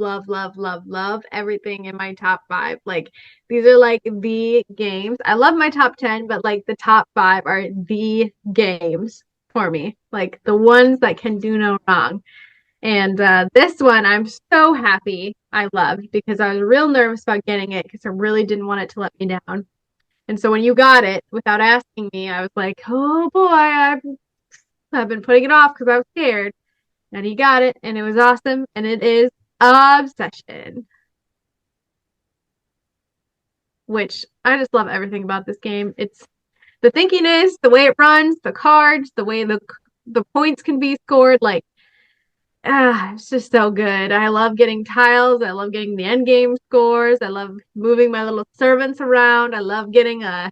everything in my top 5. Like these are like the games. I love my top 10, but like the top 5 are the games for me. Like the ones that can do no wrong. And this one I'm so happy I loved because I was real nervous about getting it because I really didn't want it to let me down. And so when you got it without asking me, I was like, oh boy, I'm I've been putting it off because I was scared. And he got it, and it was awesome, and it is Obsession. Which I just love everything about this game. It's the thinkiness, the way it runs, the cards, the way the points can be scored. Like, it's just so good. I love getting tiles. I love getting the end game scores. I love moving my little servants around. I love getting a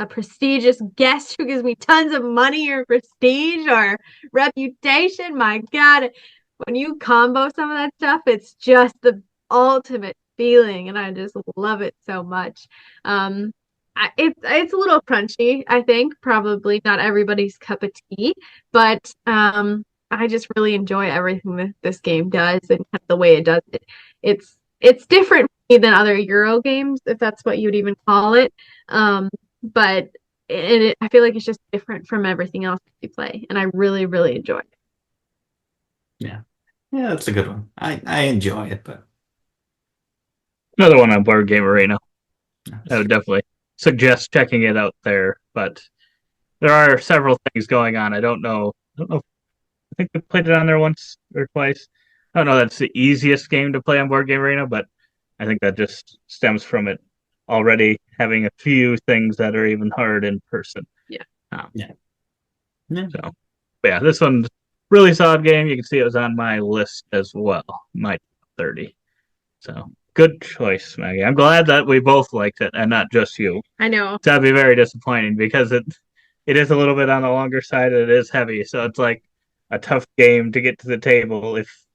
prestigious guest who gives me tons of money or prestige or reputation. My God, when you combo some of that stuff, it's just the ultimate feeling, and I just love it so much. It's a little crunchy, I think, probably not everybody's cup of tea, but I just really enjoy everything that this game does and kind of the way it does it. It's different than other Euro games, if that's what you'd even call it. But I feel like it's just different from everything else you play, and I really, really enjoy it. Yeah. Yeah, that's a good one. I enjoy it, but Another one on Board Game Arena. I would definitely suggest checking it out there, but there are several things going on. I don't know. I think we played it on there once or twice. I don't know that's the easiest game to play on Board Game Arena, but I think that just stems from it already having a few things that are even hard in person. Yeah. Yeah. So, but yeah, this one's really solid game. You can see it was on my list as well, my 30. So good choice, Maggie. I'm glad that we both liked it and not just you. I know. That'd be very disappointing because it is a little bit on the longer side. It is heavy, so it's like a tough game to get to the table if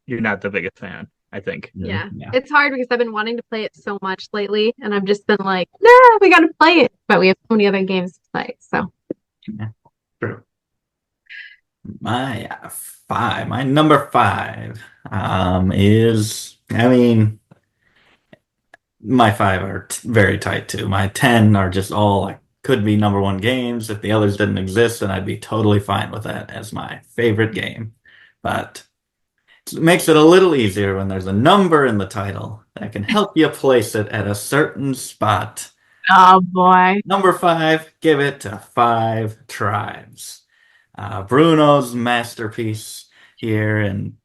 you're not the biggest fan, I think. Yeah. Yeah. It's hard because I've been wanting to play it so much lately, and I've just been like, nah, we gotta play it. But we have so many other games to play, so. Yeah. True. My number 5 is, I mean, my 5 are very tight too. My 10 are just all like could be number 1 games. If the others didn't exist, then I'd be totally fine with that as my favorite game. But it makes it a little easier when there's a number in the title that can help you place it at a certain spot. Oh boy. Number 5, give it to 5 Tribes. Bruno's masterpiece here, and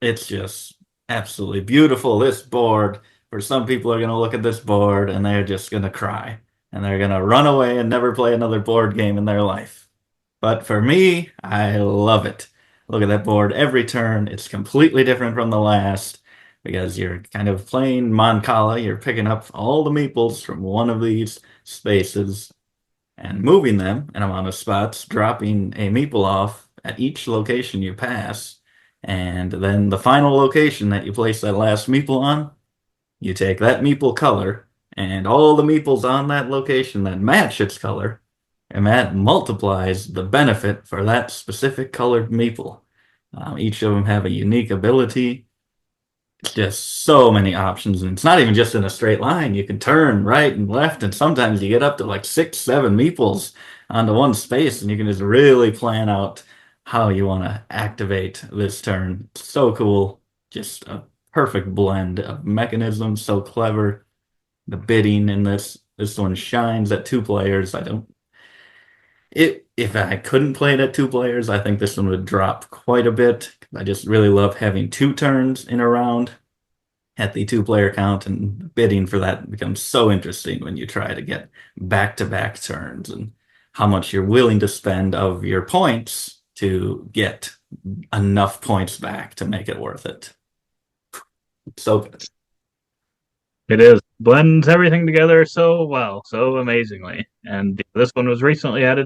it's just absolutely beautiful. This board, for some people, are going to look at this board and they're just going to cry, and they're going to run away and never play another board game in their life. But for me, I love it. Look at that board every turn. It's completely different from the last because you're kind of playing Mancala. You're picking up all the meeples from one of these spaces and moving them in amount of spots, dropping a meeple off at each location you pass. And then the final location that you place that last meeple on, you take that meeple color and all the meeples on that location that match its color, and that multiplies the benefit for that specific colored meeple. Each of them have a unique ability. It's just so many options, and it's not even just in a straight line. You can turn right and left, and sometimes you get up to like 6, 7 meeples onto one space, and you can just really plan out how you want to activate this turn. It's so cool. Just a perfect blend of mechanisms, so clever. The bidding in this one shines at 2 players. If I couldn't play it at 2 players, I think this one would drop quite a bit. I just really love having 2 turns in a round at the 2-player count, and bidding for that becomes so interesting when you try to get back-to-back turns and how much you're willing to spend of your points to get enough points back to make it worth it. So good. It is. Blends everything together so well, so amazingly. And this one was recently added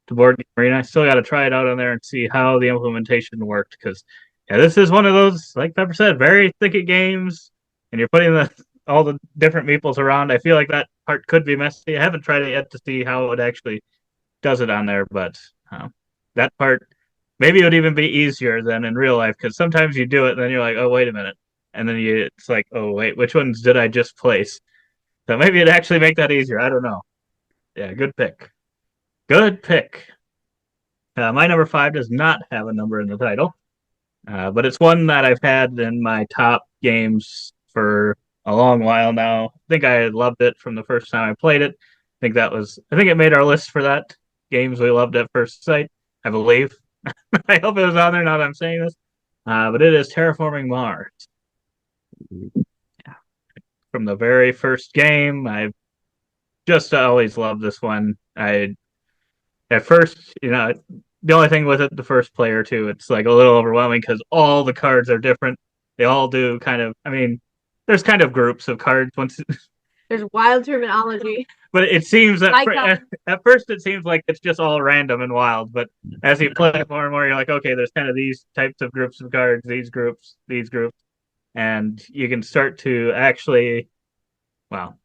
to Board Game Arena. I still got to try it out on there and see how the implementation worked, because yeah, this is one of those, like Pepper said, very thicket games, and you're putting all the different meeples around. I feel like that part could be messy. I haven't tried it yet to see how it actually does it on there, but that part maybe it would even be easier than in real life, because sometimes you do it and then you're like, oh, wait a minute. And then it's like, oh, wait, which ones did I just place? So maybe it'd actually make that easier. I don't know. Yeah, good pick. Good pick. My number 5 does not have a number in the title, but it's one that I've had in my top games for a long while now. I think I loved it from the first time I played it. I think it made our list for that. Games we loved at first sight, I believe. I hope it was on there now that I'm saying this. But it is Terraforming Mars. From the very first game, I've just always loved this one. At first, the only thing with it, the first play or two, it's like a little overwhelming because all the cards are different. They all do kind of, there's kind of groups of cards once, There's wild terminology. but it seems that Icon. at first it seems like it's just all random and wild. But as you play it more and more, you're like, okay, there's kind of these types of groups of cards, these groups, and you can start to actually, well,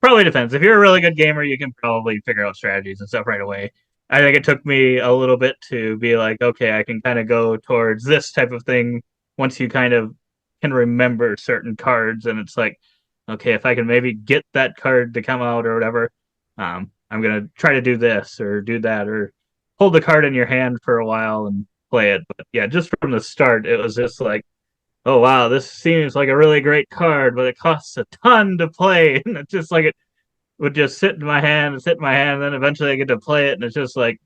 probably depends. If you're a really good gamer, you can probably figure out strategies and stuff right away. I think it took me a little bit to be like, okay, I can kind of go towards this type of thing once you kind of can remember certain cards, and it's like, okay, if I can maybe get that card to come out or whatever, I'm gonna try to do this or do that or hold the card in your hand for a while and play it. But yeah, just from the start, it was just like, oh wow, this seems like a really great card, but it costs a ton to play, and it's just like it would just sit in my hand and sit in my hand, and then eventually I get to play it, and it's just like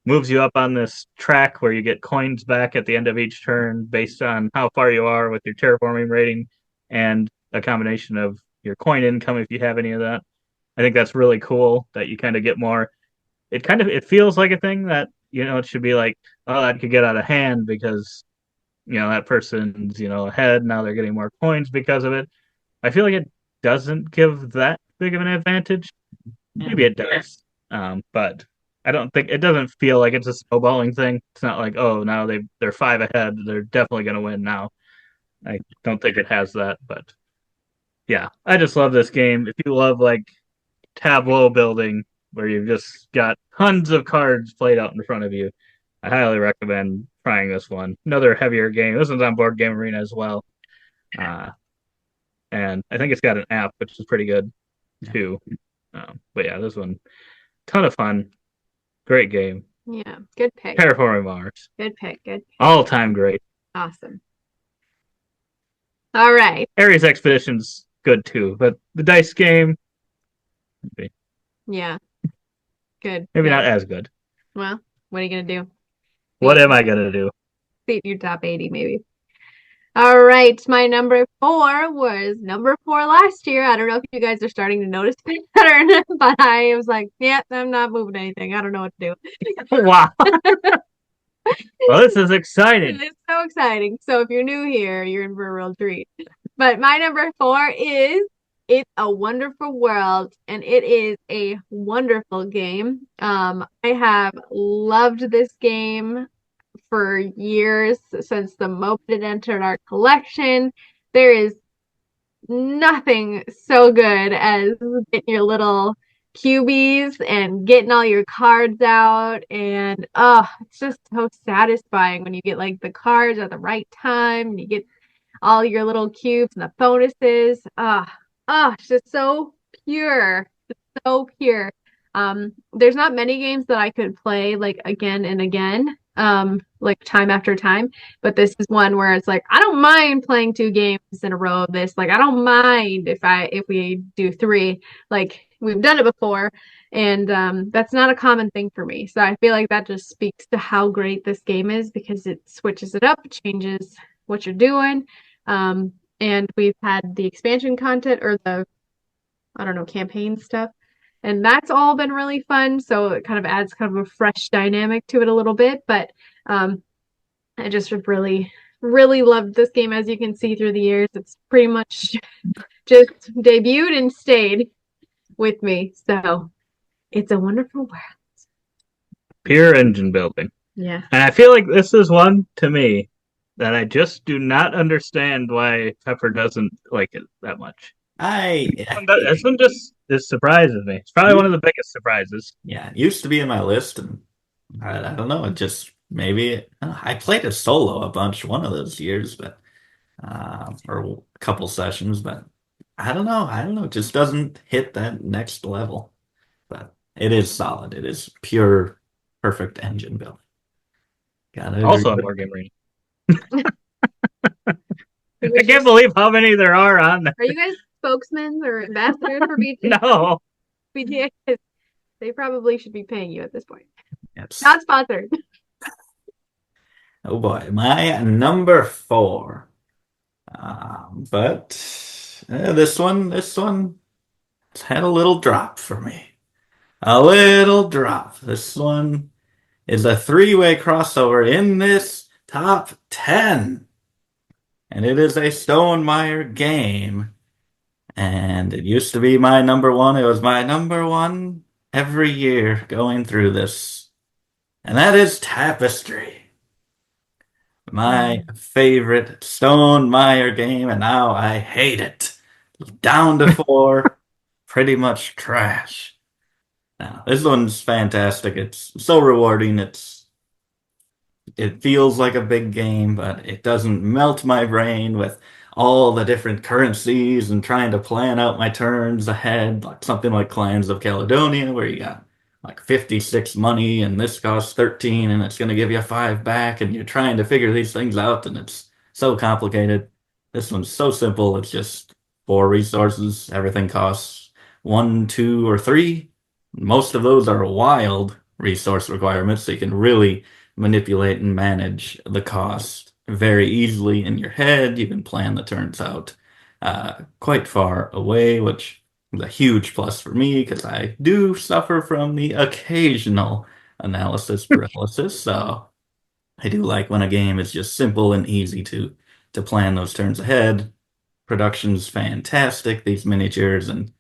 moves you up on this track where you get coins back at the end of each turn based on how far you are with your terraforming rating and a combination of your coin income if you have any of that. I think that's really cool that you kind of get more. It feels like a thing that it should be like, oh, that could get out of hand because that person's ahead, now they're getting more coins because of it. I feel like it doesn't give that big of an advantage. Maybe it does, but I don't think it doesn't feel like it's a snowballing thing. It's not like, oh, now they're 5 ahead, they're definitely going to win now. I don't think it has that, but yeah, I just love this game. If you love like tableau building where you've just got tons of cards played out in front of you, I highly recommend trying this one. Another heavier game. This one's on Board Game Arena as well. And I think it's got an app, which is pretty good too. But yeah, this one, ton of fun, great game. Yeah, good pick. Terraforming Mars, Good pick. all time great. Awesome. All right. Ares Expedition's good too, but the dice game, Yeah. Good. maybe Yeah. not as good. Well, what are you gonna do? What am I gonna do? Beat your top 80, maybe. All right, my number 4 was number 4 last year. I don't know if you guys are starting to notice the pattern, but I was like, yeah, I'm not moving anything. I don't know what to do. Wow. Well, this is exciting. It's so exciting. So if you're new here, you're in for a real treat. But my number 4 is It's a Wonderful World, and it is a wonderful game. I have loved this game for years since the moment it entered our collection. There is nothing so good as getting your little cubies and getting all your cards out, and it's just so satisfying when you get like the cards at the right time and you get all your little cubes and the bonuses. It's just so pure. It's so pure. There's not many games that I could play like again and again, like time after time, but this is one where it's like I don't mind playing 2 games in a row of this. Like I don't mind if we do 3. Like we've done it before, and that's not a common thing for me. So I feel like that just speaks to how great this game is because it switches it up, changes what you're doing. And we've had the expansion content or the, I don't know, campaign stuff. And that's all been really fun. So it kind of adds kind of a fresh dynamic to it a little bit. But I just really, really loved this game. As you can see through the years, it's pretty much just debuted and stayed with me. So it's a wonderful world. Pure engine building. Yeah. And I feel like this is one, to me, that I just do not understand why Pepper doesn't like it that much. This one just surprises me. It's probably one of the biggest surprises. Yeah, it used to be in my list, and I don't know. It just maybe I played a solo a bunch one of those years, but or a couple sessions, but I don't know. It just doesn't hit that next level. But it is solid. It is pure, perfect engine building. Gotta Also agree on Board Game Arena. I can't believe how many there are on there. Are you guys spokesmen or ambassadors for BGA? No. BGA, they probably should be paying you at this point. Yes. Not sponsored. Oh boy, my number four. But this one it's had a little drop for me. A little drop. This one is a three-way crossover in this top 10. And it is a Stonemeyer game. And it used to be my number one. It was my number one every year going through this. And that is Tapestry. My favorite Stonemeyer game, and now I hate it. Down to four, pretty much trash. Now, this one's fantastic. It's so rewarding. It feels like a big game, but it doesn't melt my brain with all the different currencies and trying to plan out my turns ahead, like something like Clans of Caledonia, where you got like 56 money and this costs 13 and it's going to give you 5 back, and you're trying to figure these things out, and it's so complicated. This one's so simple. It's just 4 resources. Everything costs 1, 2, or 3. Most of those are wild resource requirements, so you can really manipulate and manage the cost very easily in your head. You can plan the turns out quite far away, which is a huge plus for me because I do suffer from the occasional analysis paralysis. So I do like when a game is just simple and easy to plan those turns ahead. Production's fantastic, these miniatures, and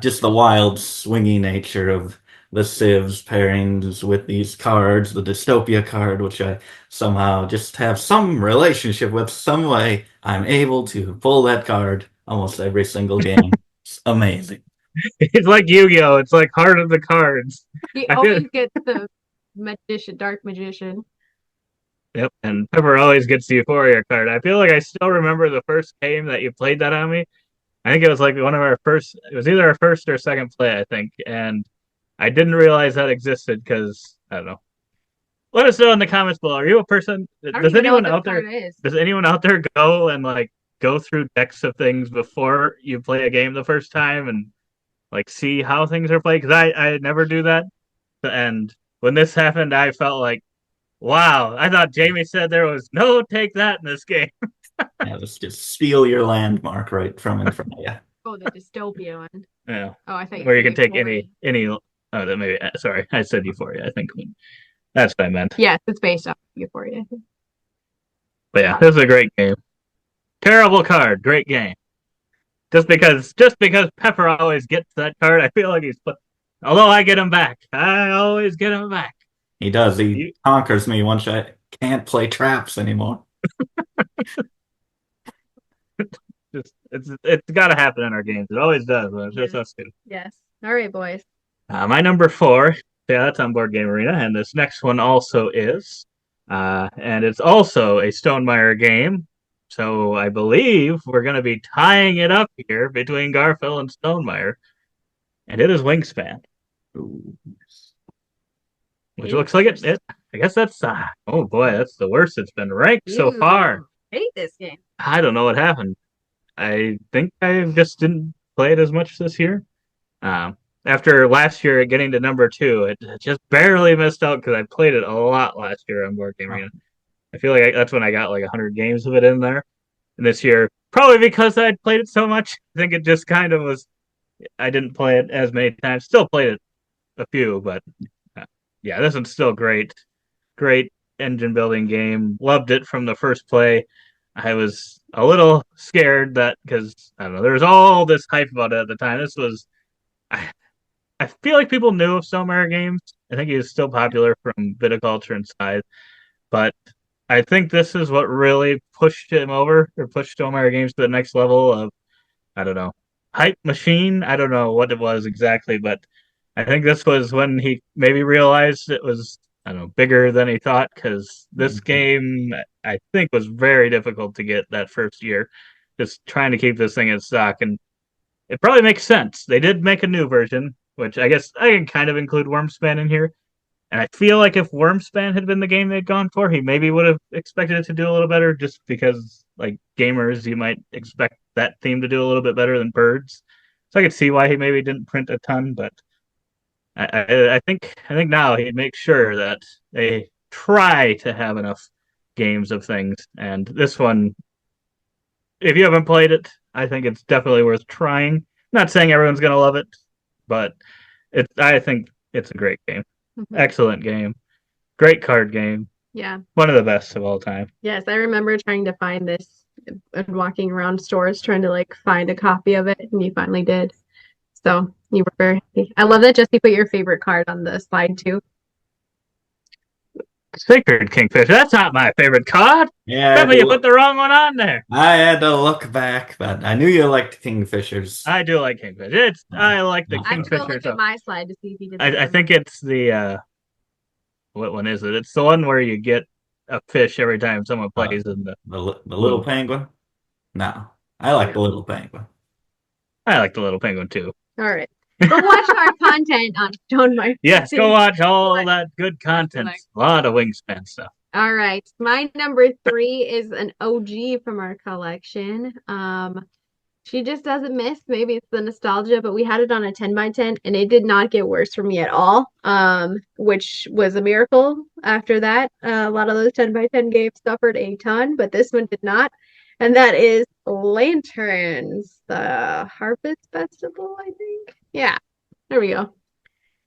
just the wild, swingy nature of the Civs pairings with these cards, the Dystopia card, which I somehow just have some relationship with, some way I'm able to pull that card almost every single game. It's amazing. It's like Yu-Gi-Oh! It's like Heart of the Cards. He I feel, always gets the magician, dark magician. yep, and Pepper always gets the Euphoria card. I feel like I still remember the first game that you played that on me. I think it was like one of our first, it was either our first or second play, I think. And I didn't realize that existed because, I don't know. Let us know in the comments below. Are you a person, I don't does even know what anyone this out there, card is. does anyone out there go and like go through decks of things before you play a game the first time and like see how things are played? Because I never do that. And when this happened, I felt like, wow, I thought Jamie said there was no take that in this game. Yeah, just steal your landmark right from in front of you. Oh, the dystopia one. Yeah. Oh, I think Where you can take any oh that maybe sorry, I said Euphoria, I think that's what I meant. Yes, it's based off Euphoria. But yeah, this is a great game. Terrible card, great game. Just because Pepper always gets that card, I feel like he's put although I get him back. I always get him back. He does. He You, conquers me once I can't play traps anymore. it's gotta happen in our games. It always does, but it's just us two. Yes. All right, boys. My number four, yeah, that's on Board Game Arena, and this next one also is. And it's also a Stonemeyer game. So I believe we're going to be tying it up here between Garfield and Stonemeyer. And it is Wingspan, Ooh. which looks like it. I guess that's, oh boy, that's the worst it's been ranked so far. Hate this game. I don't know what happened. I think I just didn't play it as much this year. Um, After last year getting to number two, it just barely missed out because I played it a lot last year on Board Game Arena. I feel like that's when I got like 100 games of it in there. And this year, probably because I'd played it so much, I think it just kind of was. I didn't play it as many times. Still played it a few, but yeah, this one's still great. Great engine building game. Loved it from the first play. I was a little scared that because I don't know, there was all this hype about it at the time. This was I, I feel like people knew of Stonemeyer games. I think he was still popular from Viticulture and Scythe, but I think this is what really pushed him over or pushed Stonemeyer games to the next level of I don't know hype machine. I don't know what it was exactly, but I think this was when he maybe realized it was I don't know bigger than he thought because this game I think was very difficult to get that first year, just trying to keep this thing in stock and it probably makes sense. They did make a new version, which I guess I can kind of include Wormspan in here. And I feel like if Wormspan had been the game they'd gone for, he maybe would have expected it to do a little better just because, like, gamers, you might expect that theme to do a little bit better than birds. So I could see why he maybe didn't print a ton, but I think now he'd make sure that they try to have enough games of things. And this one, if you haven't played it, I think it's definitely worth trying. Not saying everyone's gonna love it, but I think it's a great game. Excellent game. Great card game. Yeah. One of the best of all time. Yes, I remember trying to find this and walking around stores trying to like find a copy of it, and you finally did. So you were very happy. I love that Jesse put your favorite card on the slide too. Sacred Kingfisher. That's not my favorite card. Yeah, You put the wrong one on there. I had to look back, but I knew you liked Kingfishers. I do like Kingfisher. I like the I'm Kingfisher. gonna look at my slide to see if he did. I think it's the what one is it? It's the one where you get a fish every time someone plays in the little penguin. No, I like the little penguin. I like the little penguin too. All right. Go watch our content on Stone Market. Yes, go watch all that good content. A lot of Wingspan stuff. All right. My number 3 is an OG from our collection. She just doesn't miss. Maybe it's the nostalgia, but we had it on a 10x10 and it did not get worse for me at all. Which was a miracle after that. A lot of those 10x10 games suffered a ton, but this one did not. And that is Lanterns, the Harvest Festival, I think. Yeah, there we go.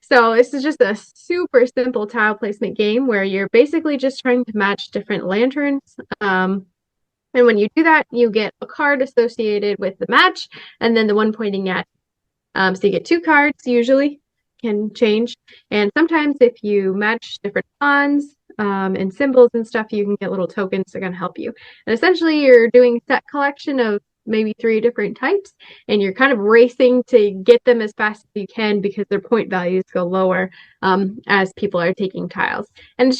So this is just a super simple tile placement game where you're basically just trying to match different lanterns. And when you do that, you get a card associated with the match, and then the one pointing at. So you get 2 cards usually, can change. And sometimes if you match different pawns and symbols and stuff, you can get little tokens that are going to help you. And essentially, you're doing set collection of maybe 3 different types, and you're kind of racing to get them as fast as you can because their point values go lower as people are taking tiles. And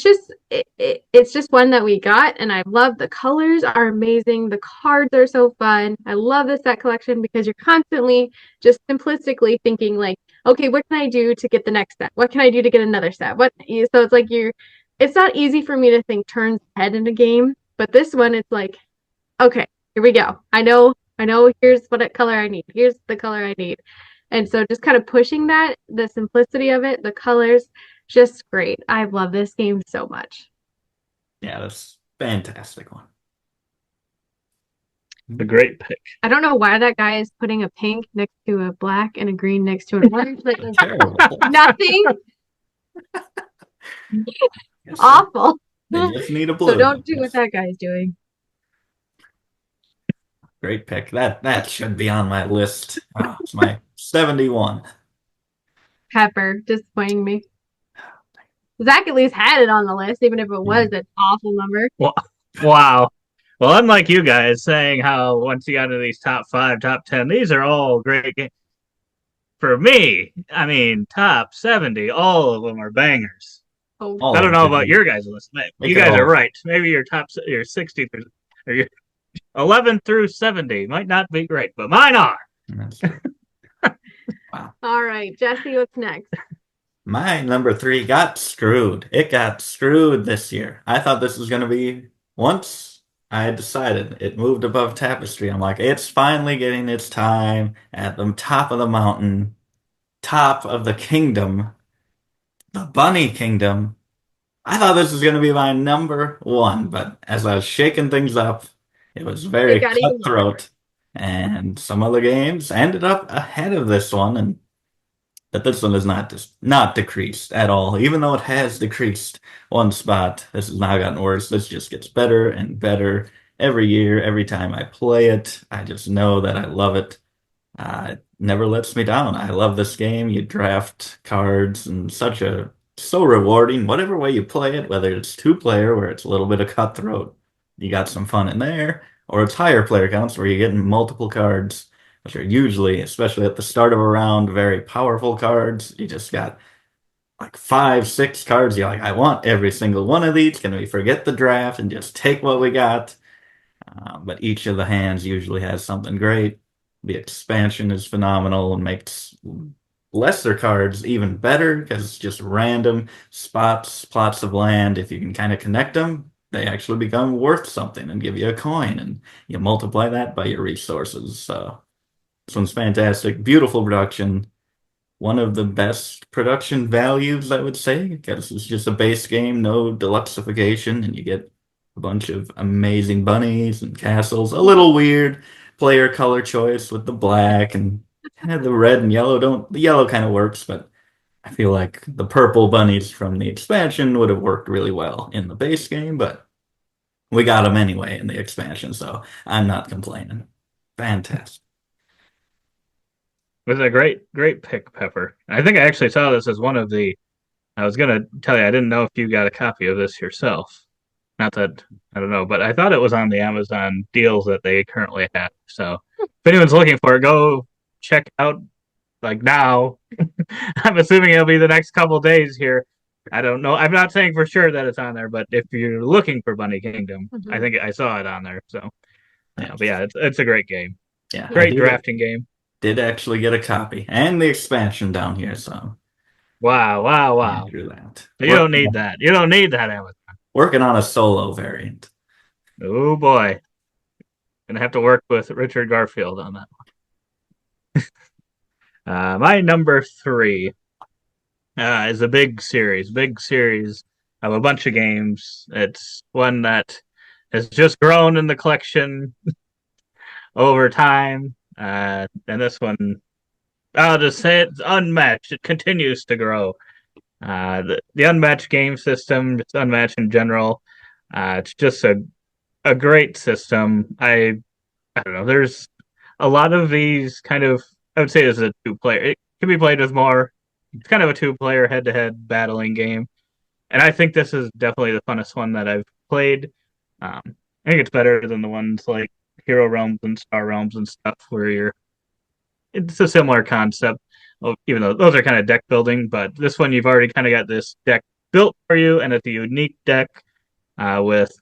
it's just one that we got, and I love the colors are amazing. The cards are so fun. I love the set collection because you're constantly just simplistically thinking like, okay, what can I do to get the next set? What can I do to get another set? So it's like it's not easy for me to think turns ahead in a game, but this one it's like, okay, here we go. I know here's what color I need. Here's the color I need. And so just kind of pushing that, the simplicity of it, the colors, just great. I love this game so much. Yeah, that's a fantastic one. A great pick. I don't know why that guy is putting a pink next to a black and a green next to an orange. Like, nothing. Awful. They just need a blue. So don't do what that guy's doing. Great pick. That should be on my list. Oh, it's my 71. Pepper, disappointing me. Zach at least had it on the list, even if it was an awful number. Wow. Well, unlike you guys saying how once you got into these top 5, top 10, these are all great games. For me, I mean, top 70, all of them are bangers. Oh. I don't know about your guys' list. You guys are right. Maybe your 60 or your 11 through 70 might not be great, but mine are. Wow. All right, Jesse, what's next? My number 3 got screwed. It got screwed this year. I thought this was going to be, once I had decided it moved above Tapestry, I'm like, it's finally getting its time at the top of the mountain, top of the kingdom, the Bunny Kingdom. I thought this was going to be my number 1, but as I was shaking things up, it was very cutthroat, and some other games ended up ahead of this one, but this one is not decreased at all. Even though it has decreased 1 spot, this has now gotten worse. This just gets better and better every year. Every time I play it, I just know that I love it. It never lets me down. I love this game. You draft cards and so rewarding. Whatever way you play it, whether it's 2-player where it's a little bit of cutthroat, you got some fun in there, or it's higher player counts where you're getting multiple cards, which are usually, especially at the start of a round, very powerful cards. You just got like 5, 6 cards. You're like, I want every single one of these. Can we forget the draft and just take what we got? But each of the hands usually has something great. The expansion is phenomenal and makes lesser cards even better because it's just random plots of land. If you can kind of connect them, they actually become worth something and give you a coin, and you multiply that by your resources. So this one's fantastic. Beautiful production. One of the best production values, I would say, because it's just a base game, no deluxeification, and you get a bunch of amazing bunnies and castles. A little weird player color choice with the black and kind of the red and yellow. Don't the yellow kind of works, but I feel like the purple bunnies from the expansion would have worked really well in the base game, but we got them anyway in the expansion, so I'm not complaining. Fantastic. It was a great pick, Pepper. I think I actually saw this as one of the. I was gonna tell you, I didn't know if you got a copy of this yourself. Not that I don't know, but I thought it was on the Amazon deals that they currently have. So if anyone's looking for it, go check out like now. I'm assuming it'll be the next couple days here. I don't know. I'm not saying for sure that it's on there, but if you're looking for Bunny Kingdom, I think I saw it on there. So yeah, but yeah, it's a great game. Yeah, I Great drafting game. did actually get a copy and the expansion down here, so Wow. through that. You don't need that. You don't need that, Amazon. Working on a solo variant. Oh boy. Gonna have to work with Richard Garfield on that one. My number 3 is a big series of a bunch of games. It's one that has just grown in the collection over time. And this one, I'll just say it's unmatched. It continues to grow. The Unmatched game system, just Unmatched in general, it's just a great system. I don't know. There's a lot of these kind of. I would say this is a 2-player. It can be played with more. It's kind of a 2-player head-to-head battling game, and I think this is definitely the funnest one that I've played. I think it's better than the ones like Hero Realms and Star Realms and stuff, where you're. It's a similar concept, even though those are kind of deck building. But this one, you've already kind of got this deck built for you, and it's a unique deck with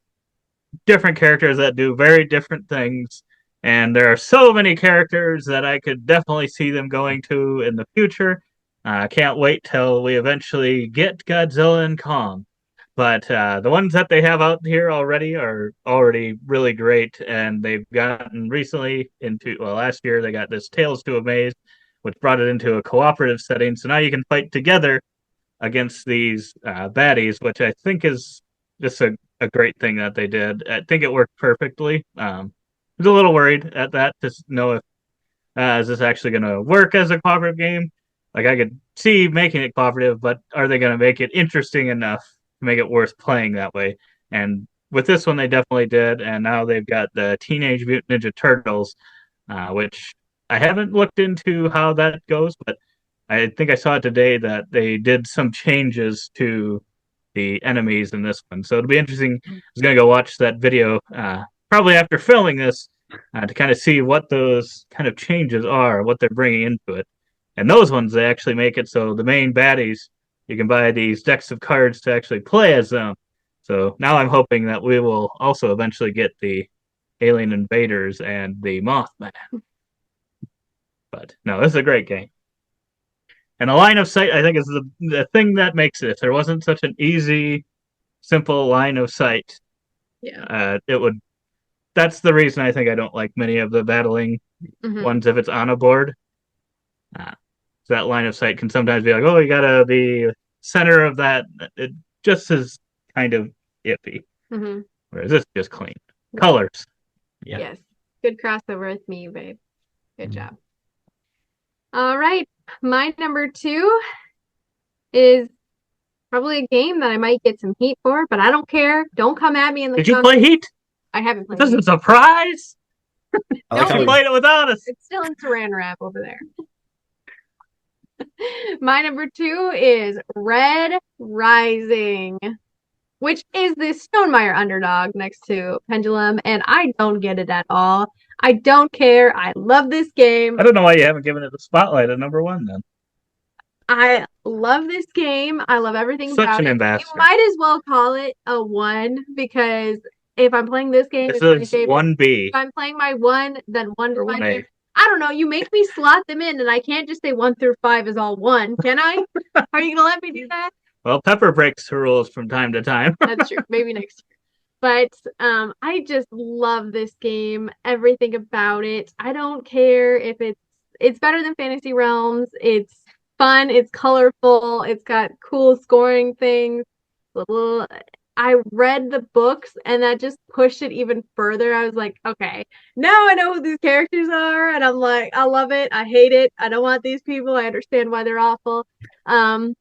different characters that do very different things. And there are so many characters that I could definitely see them going to in the future. Can't wait till we eventually get Godzilla and Kong. But the ones that they have out here already are already really great. And they've gotten recently into, well, last year they got this Tales to Amaze, which brought it into a cooperative setting. So now you can fight together against these baddies, which I think is just a great thing that they did. I think it worked perfectly. I was a little worried at that to know if is this actually going to work as a cooperative game. Like I could see making it cooperative, but are they going to make it interesting enough to make it worth playing that way? And with this one, they definitely did. And now they've got the Teenage Mutant Ninja Turtles, which I haven't looked into how that goes, but I think I saw it today that they did some changes to the enemies in this one. So it'll be interesting. I was going to go watch that video probably after filming this to kind of see what those kind of changes are, what they're bringing into it. And those ones, they actually make it so the main baddies, you can buy these decks of cards to actually play as them. So now I'm hoping that we will also eventually get the alien invaders and the Mothman. But no, this is a great game. And the line of sight, I think, is the thing that makes it. If there wasn't such an easy, simple line of sight, it would. That's the reason I think I don't like many of the battling ones if it's on a board. So that line of sight can sometimes be like, oh, you gotta be center of that. It just is kind of iffy. Whereas this is just clean. Colors. Yeah. Yes. Good crossover with me, babe. Good job. All right. My number 2 is probably a game that I might get some heat for, but I don't care. Don't come at me in the Did you play Heat? I haven't played This is a surprise. Like you played it without us. It's still in Saran wrap over there. My number 2 is Red Rising, which is the Stonemaier underdog next to Pendulum, and I don't get it at all. I don't care. I love this game. I don't know why you haven't given it the spotlight at number 1 then. I love this game. I love everything Such about an it. ambassador. You might as well call it a 1 because if I'm playing this game, This it's is 1B. If I'm playing my 1, then 1 is my 1A. I don't know. You make me slot them in, and I can't just say 1 through 5 is all 1, can I? Are you gonna let me do that? Well, Pepper breaks the rules from time to time. That's true. Maybe next year. But I just love this game. Everything about it. I don't care if it's better than Fantasy Realms. It's fun. It's colorful. It's got cool scoring things. Little I read the books and that just pushed it even further. I was like, okay, now I know who these characters are, and I'm like, I love it. I hate it. I don't want these people. I understand why they're awful. Um,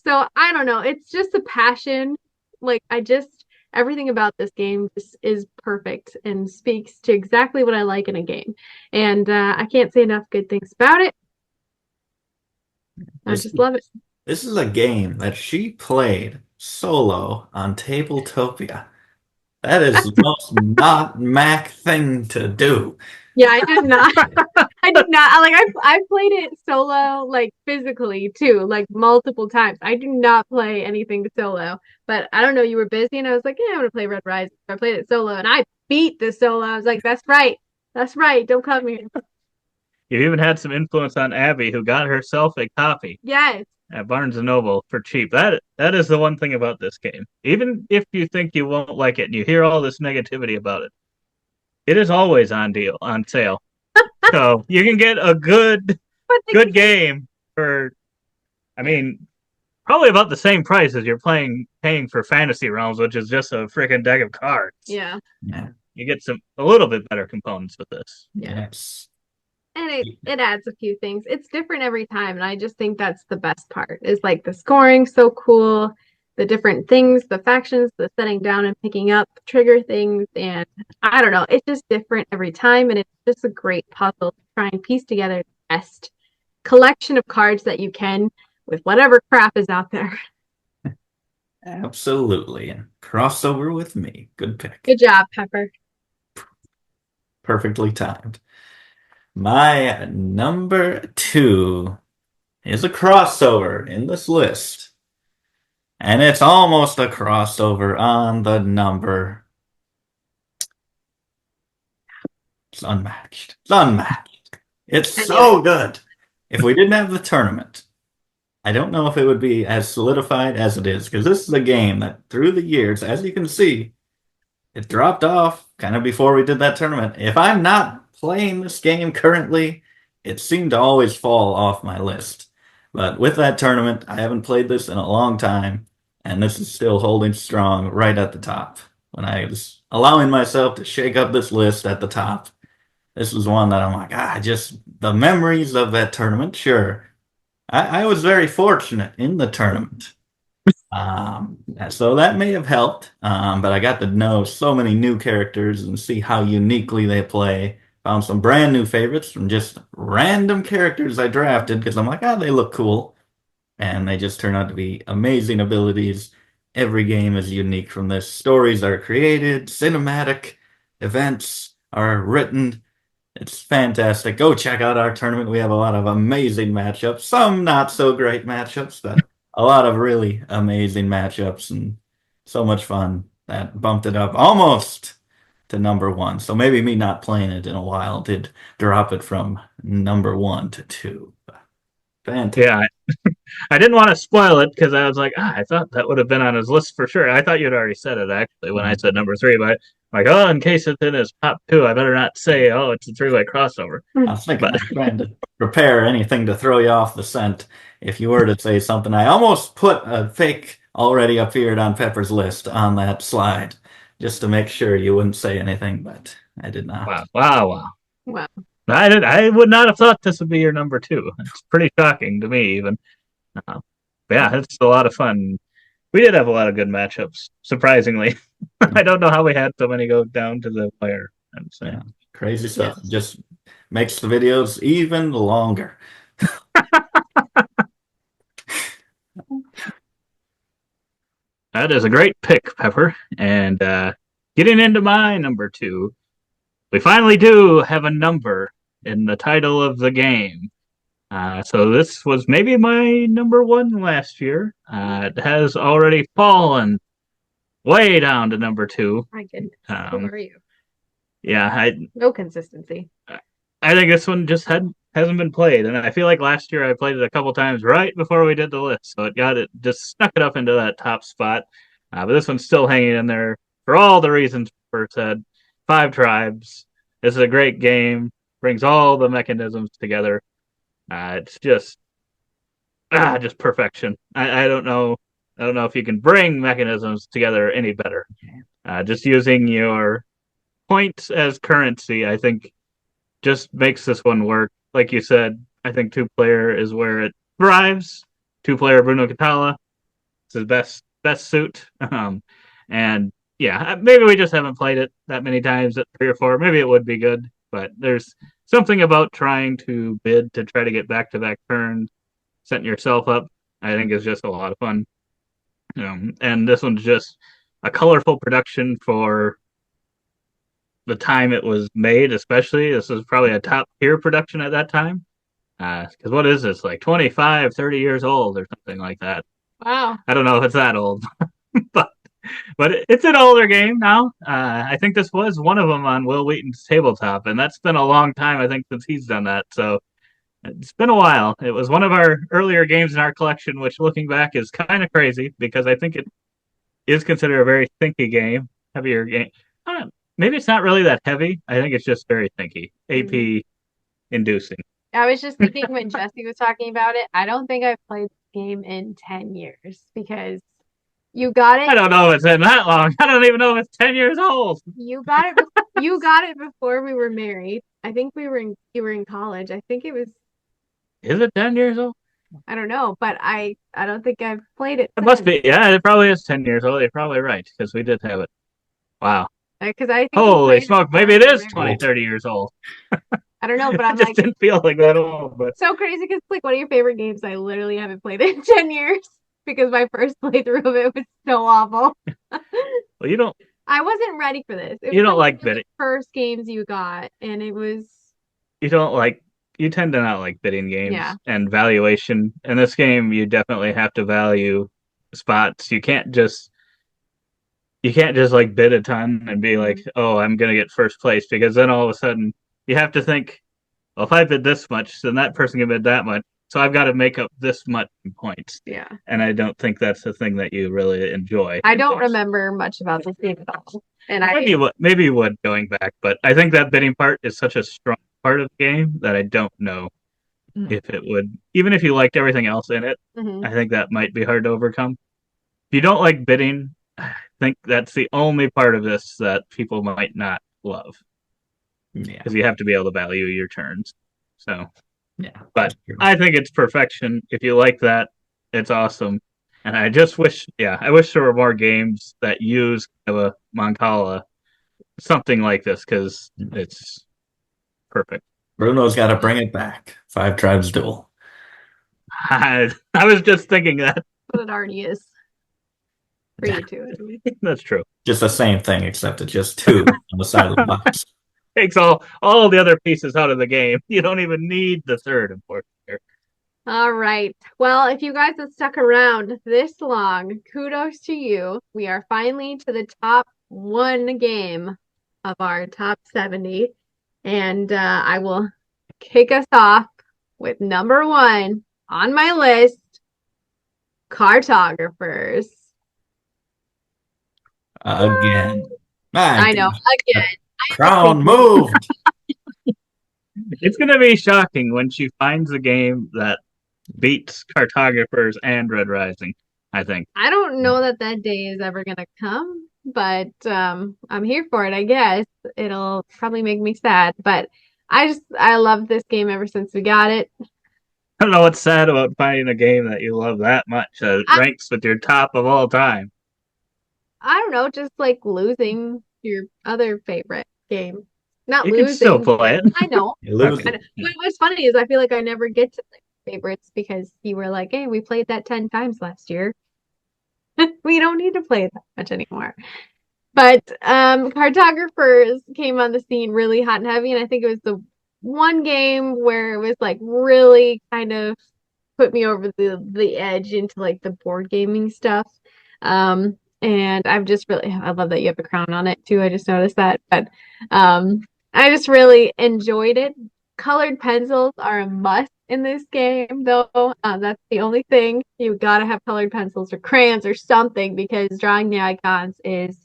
so I don't know. It's just a passion. Like I just everything about this game just is perfect and speaks to exactly what I like in a game. And I can't say enough good things about it. I This just love it. this is a game that she played solo on Tabletopia. That is the most not Mac thing to do. Yeah, I did not. I did not. I played it solo, like physically too, like multiple times. I do not play anything solo, but I don't know. You were busy, and I was like, yeah, I'm gonna play Red Rising. I played it solo, and I beat the solo. I was like, that's right. Don't come here. You even had some influence on Abby, who got herself a copy Yes, at Barnes and Noble for cheap. That is the one thing about this game. Even if you think you won't like it and you hear all this negativity about it, it is always on sale. So you can get a but good game for, I mean, probably about the same price as you're paying for Fantasy Realms, which is just a freaking deck of cards. yeah, Yeah. You get a little bit better components with this. yeah. Yes. And it adds a few things. It's different every time, and I just think that's the best part. Is like the scoring so cool, the different things, the factions, the setting down and picking up trigger things, and I don't know, it's just different every time, and it's just a great puzzle to try and piece together the best collection of cards that you can with whatever crap is out there. Absolutely. And crossover with me. Good pick. Good job, Pepper. Perfectly timed. My number 2 is a crossover in this list. And it's almost a crossover on the number. It's unmatched. It's unmatched. It's so good. If we didn't have the tournament, I don't know if it would be as solidified as it is, because this is a game that through the years, as you can see, it dropped off kind of before we did that tournament. If I'm not playing this game currently, it seemed to always fall off my list. But with that tournament, I haven't played this in a long time, and this is still holding strong right at the top. When I was allowing myself to shake up this list at the top, this was one that I'm like, just the memories of that tournament, sure. I was very fortunate in the tournament. So that may have helped, but I got to know so many new characters and see how uniquely they play. Found some brand new favorites from just random characters I drafted because I'm like, they look cool. And they just turn out to be amazing abilities. Every game is unique from this. Stories are created, cinematic events are written. It's fantastic. Go check out our tournament. We have a lot of amazing matchups, some not so great matchups, but a lot of really amazing matchups and so much fun that bumped it up almost to number 1. So maybe me not playing it in a while did drop it from number 1 to 2. Fantastic. Yeah, I didn't want to spoil it because I was like, I thought that would have been on his list for sure. I thought you'd already said it actually when I said number 3, but like, in case it's in his top 2, I better not say, it's a 3-way crossover. I was thinking of trying to prepare anything to throw you off the scent if you were to say something. I almost put a fake already appeared on Pepper's list on that slide just to make sure you wouldn't say anything, but I did not. Wow. Wow. I would not have thought this would be your number 2. It's pretty shocking to me even. But yeah, it's a lot of fun. We did have a lot of good matchups, surprisingly. I don't know how we had so many go down to the wire. Yeah, crazy stuff. Yeah. Just makes the videos even longer. That is a great pick, Pepper. And getting into my number 2, we finally do have a number in the title of the game. So this was maybe my number 1 last year. It has already fallen way down to number 2. My goodness. Who are you? Yeah, no consistency. I think this one just hasn't been played, and I feel like last year I played it a couple times right before we did the list, so it just snuck it up into that top spot. But this one's still hanging in there for all the reasons Bert said. 5 tribes. This is a great game. Brings all the mechanisms together. It's just perfection. I don't know I don't know if you can bring mechanisms together any better. Just using your points as currency, I think, just makes this one work. Like you said, I think two-player is where it thrives. Two-player Bruno Catala, it's his best suit. And yeah, maybe we just haven't played it that many times at 3 or 4. Maybe it would be good, but there's something about trying to bid to try to get back-to-back turns, setting yourself up. I think is just a lot of fun. And this one's just a colorful production for the time it was made, especially. This is probably a top tier production at that time. Because what is this, like 25, 30 years old or something like that? Wow. I don't know if it's that old, but it's an older game now. I think this was one of them on Will Wheaton's tabletop, and that's been a long time, I think, since he's done that. So it's been a while. It was one of our earlier games in our collection, which looking back is kind of crazy because I think it is considered a very thinky game, heavier game. Maybe it's not really that heavy. I think it's just very thinky, AP inducing. I was just thinking when Jesse was talking about it, I don't think I've played the game in 10 years because you got it. I don't know if it's been that long. I don't even know if it's 10 years old. You got it. You got it before we were married. I think you were in college. I think it was. Is it 10 years old? I don't know, but I don't think I've played it. It must be. Yeah, it probably is 10 years old. You're probably right because we did have it. Wow. Because I think Holy smoke. Maybe it is 20, married. 30 years old. I don't know, but I'm It just like, didn't feel like that old. But so crazy because like one of your favorite games I literally haven't played it in 10 years because my first playthrough of it was so awful. well, you don't. I wasn't ready for this. It You was don't like one of bidding. the first games you got, and it was. You don't like. You tend to not like bidding games Yeah. and valuation. In this game, you definitely have to value spots. You can't just like bid a ton and be like, oh, I'm gonna get first place, because then all of a sudden you have to think, well, if I bid this much, then that person can bid that much. So I've got to make up this much in points. Yeah. And I don't think that's the thing that you really enjoy. I don't remember much about this game at all. And maybe you would going back, but I think that bidding part is such a strong part of the game that I don't know if it would, even if you liked everything else in it, I think that might be hard to overcome. If you don't like bidding, I think that's the only part of this that people might not love. Yeah. Because you have to be able to value your turns. So, Yeah. but I think it's perfection. If you like that, it's awesome. And I just wish, I wish there were more games that use kind of a Mancala, something like this, because it's perfect. Bruno's got to bring it back. 5 Tribes Duel. I was just thinking that. But it already is. For you too. That's true. Just the same thing, except it's just 2 on the side of the box. Takes all the other pieces out of the game. You don't even need the third, unfortunately. All right. Well, if you guys have stuck around this long, kudos to you. We are finally to the top 1 game of our top 70. And I will kick us off with number 1 on my list, Cartographers. Again. I know, again. Crown moved. It's going to be shocking when she finds a game that beats Cartographers and Red Rising, I think. I don't know that day is ever going to come, but I'm here for it, I guess. It'll probably make me sad, but I love this game ever since we got it. I don't know what's sad about finding a game that you love that much that ranks with your top of all time. I don't know, just like losing your other favorite game. Not you losing. You can still play it. I know. Okay. But what's funny is I feel like I never get to favorites because you were like, hey, we played that 10 times last year. We don't need to play that much anymore. But Cartographers came on the scene really hot and heavy, and I think it was the one game where it was like really kind of put me over the edge into like the board gaming stuff. And I love that you have a crown on it too. I just noticed that. But I just really enjoyed it. Colored pencils are a must in this game, though. That's the only thing. You gotta have colored pencils or crayons or something because drawing the icons is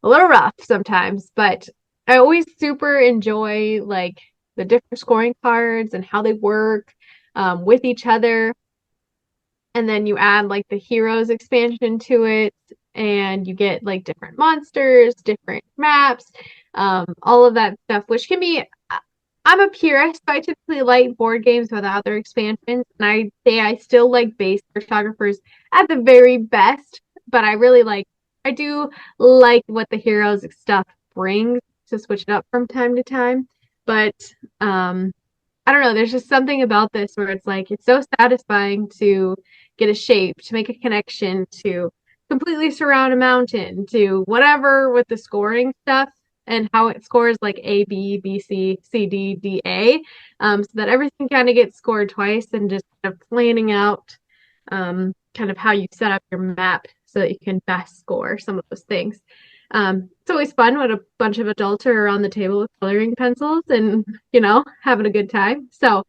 a little rough sometimes. But I always super enjoy like the different scoring cards and how they work with each other. and then you add like the heroes expansion to it, and you get like different monsters, different maps, all of that stuff, which can be. I'm a purist, so I typically like board games without their expansions, and I say I still like base cartographers at the very best, but I do like what the heroes stuff brings to switch it up from time to time. But I don't know, there's just something about this where it's like it's so satisfying to get a shape, to make a connection, to completely surround a mountain, to whatever with the scoring stuff and how it scores like A, B, B, C, C, D, D, A, so that everything kind of gets scored twice and just kind of planning out kind of how you set up your map so that you can best score some of those things. It's always fun when a bunch of adults are around the table with coloring pencils and, having a good time. So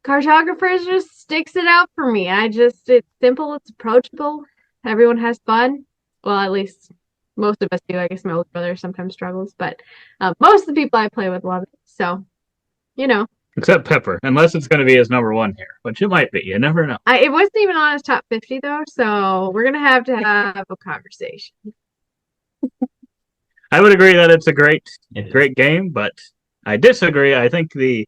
Cartographers just sticks it out for me. It's simple, it's approachable, everyone has fun. Well, at least most of us do. I guess my older brother sometimes struggles, but most of the people I play with love it. So, Except Pepper, unless it's going to be his number one here, which it might be. You never know. It wasn't even on his top 50 though, so we're gonna have to have a conversation. I would agree that it's a great game, but I disagree. I think the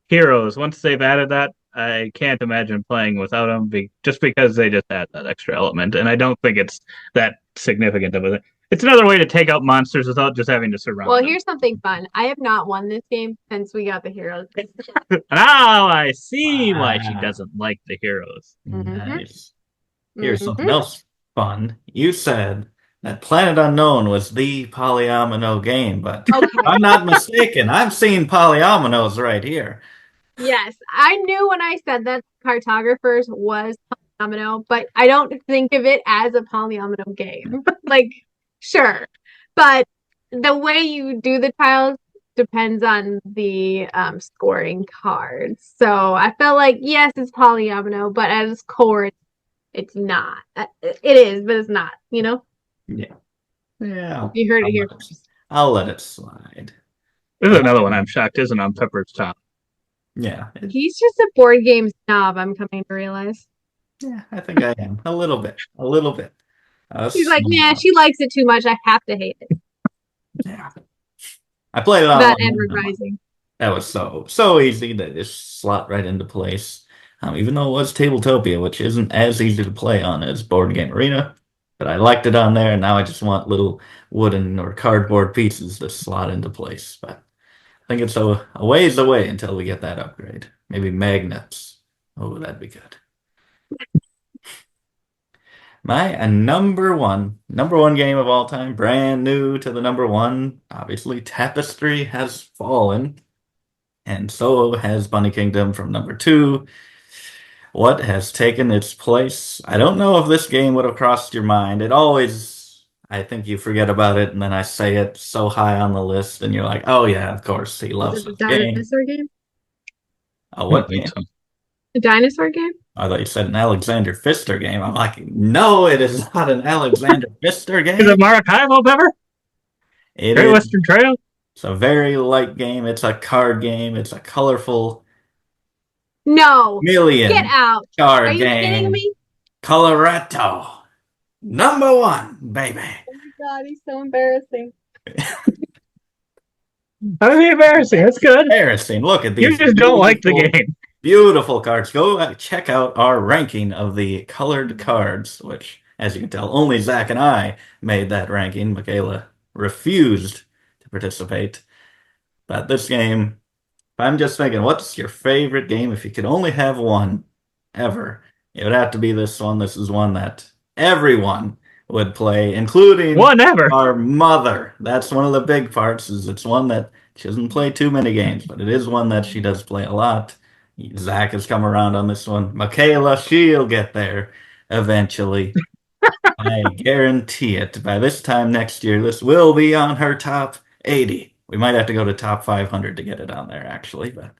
heroes, once they've added that, I can't imagine playing without them just because they just add that extra element. And I don't think it's that significant of a thing. It's another way to take out monsters without just having to surround Well, them. here's something fun. I have not won this game since we got the heroes. Now I see why she doesn't like the heroes. Nice. Here's something else fun. You said that Planet Unknown was the polyomino game, but Okay. if I'm not mistaken, I've seen polyominoes right here. Yes, I knew when I said that Cartographers was polyomino, but I don't think of it as a polyomino game. Like, sure, but the way you do the tiles depends on the scoring cards. So I felt like, yes, it's polyomino, but at its core, it's not. It is, but it's not, Yeah. You heard it here. I'll let it slide. This is another one I'm shocked isn't on Pepper's top. Yeah. He's just a board game snob, I'm coming to realize. Yeah, I think I am. A little bit. A little bit. He's like, nah, she likes it too much. I have to hate it. Yeah. I played it That online. advertising. That was so easy to just slot right into place. Even though it was Tabletopia, which isn't as easy to play on as Board Game Arena, but I liked it on there, and now I just want little wooden or cardboard pieces to slot into place. But I think it's a ways away until we get that upgrade. Maybe magnets. Oh, that'd be good. My number one game of all time, brand new to the number one. Obviously, Tapestry has fallen, and so has Bunny Kingdom from number two. What has taken its place? I don't know if this game would have crossed your mind. I think you forget about it, and then I say it so high on the list, and you're like, oh yeah, of course, he loves Is it this the game. dinosaur game? What game? So. The dinosaur game? I thought you said an Alexander Pfister game. I'm like, no, it is not an Alexander Pfister game. Is it Maracaibo, Pepper? It Great is. Western Trail? It's a very light game. It's a card game. It's a colorful No. million Get out. card Are you game. kidding me? Coloretto. Number one, baby. Oh my god, he's so embarrassing. That would be embarrassing. That's good. Embarrassing. Look at these. You just don't like the game. Beautiful cards. Go check out our ranking of the colored cards, which, as you can tell, only Zach and I made that ranking. Michaela refused to participate. But this game, I'm just thinking, what's your favorite game if you could only have one ever? It would have to be this one. This is one that everyone would play, including One ever. our mother. That's one of the big parts, is it's one that she doesn't play too many games, but it is one that she does play a lot. Zach has come around on this one. Michaela, she'll get there eventually. I guarantee it. By this time next year, this will be on her top 80. We might have to go to top 500 to get it on there, actually, but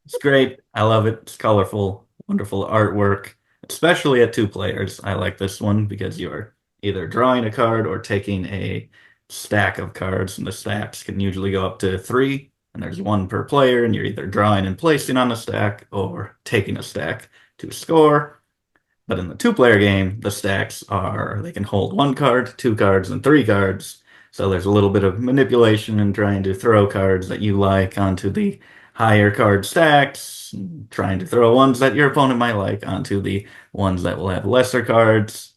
it's great. I love it. It's colorful, wonderful artwork, especially at two players. I like this one because you're either drawing a card or taking a stack of cards, and the stacks can usually go up to 3. And there's 1 per player, and you're either drawing and placing on a stack or taking a stack to score. But in the two-player game, the stacks they can hold 1 card, 2 cards, and 3 cards. So there's a little bit of manipulation in trying to throw cards that you like onto the higher card stacks, trying to throw ones that your opponent might like onto the ones that will have lesser cards.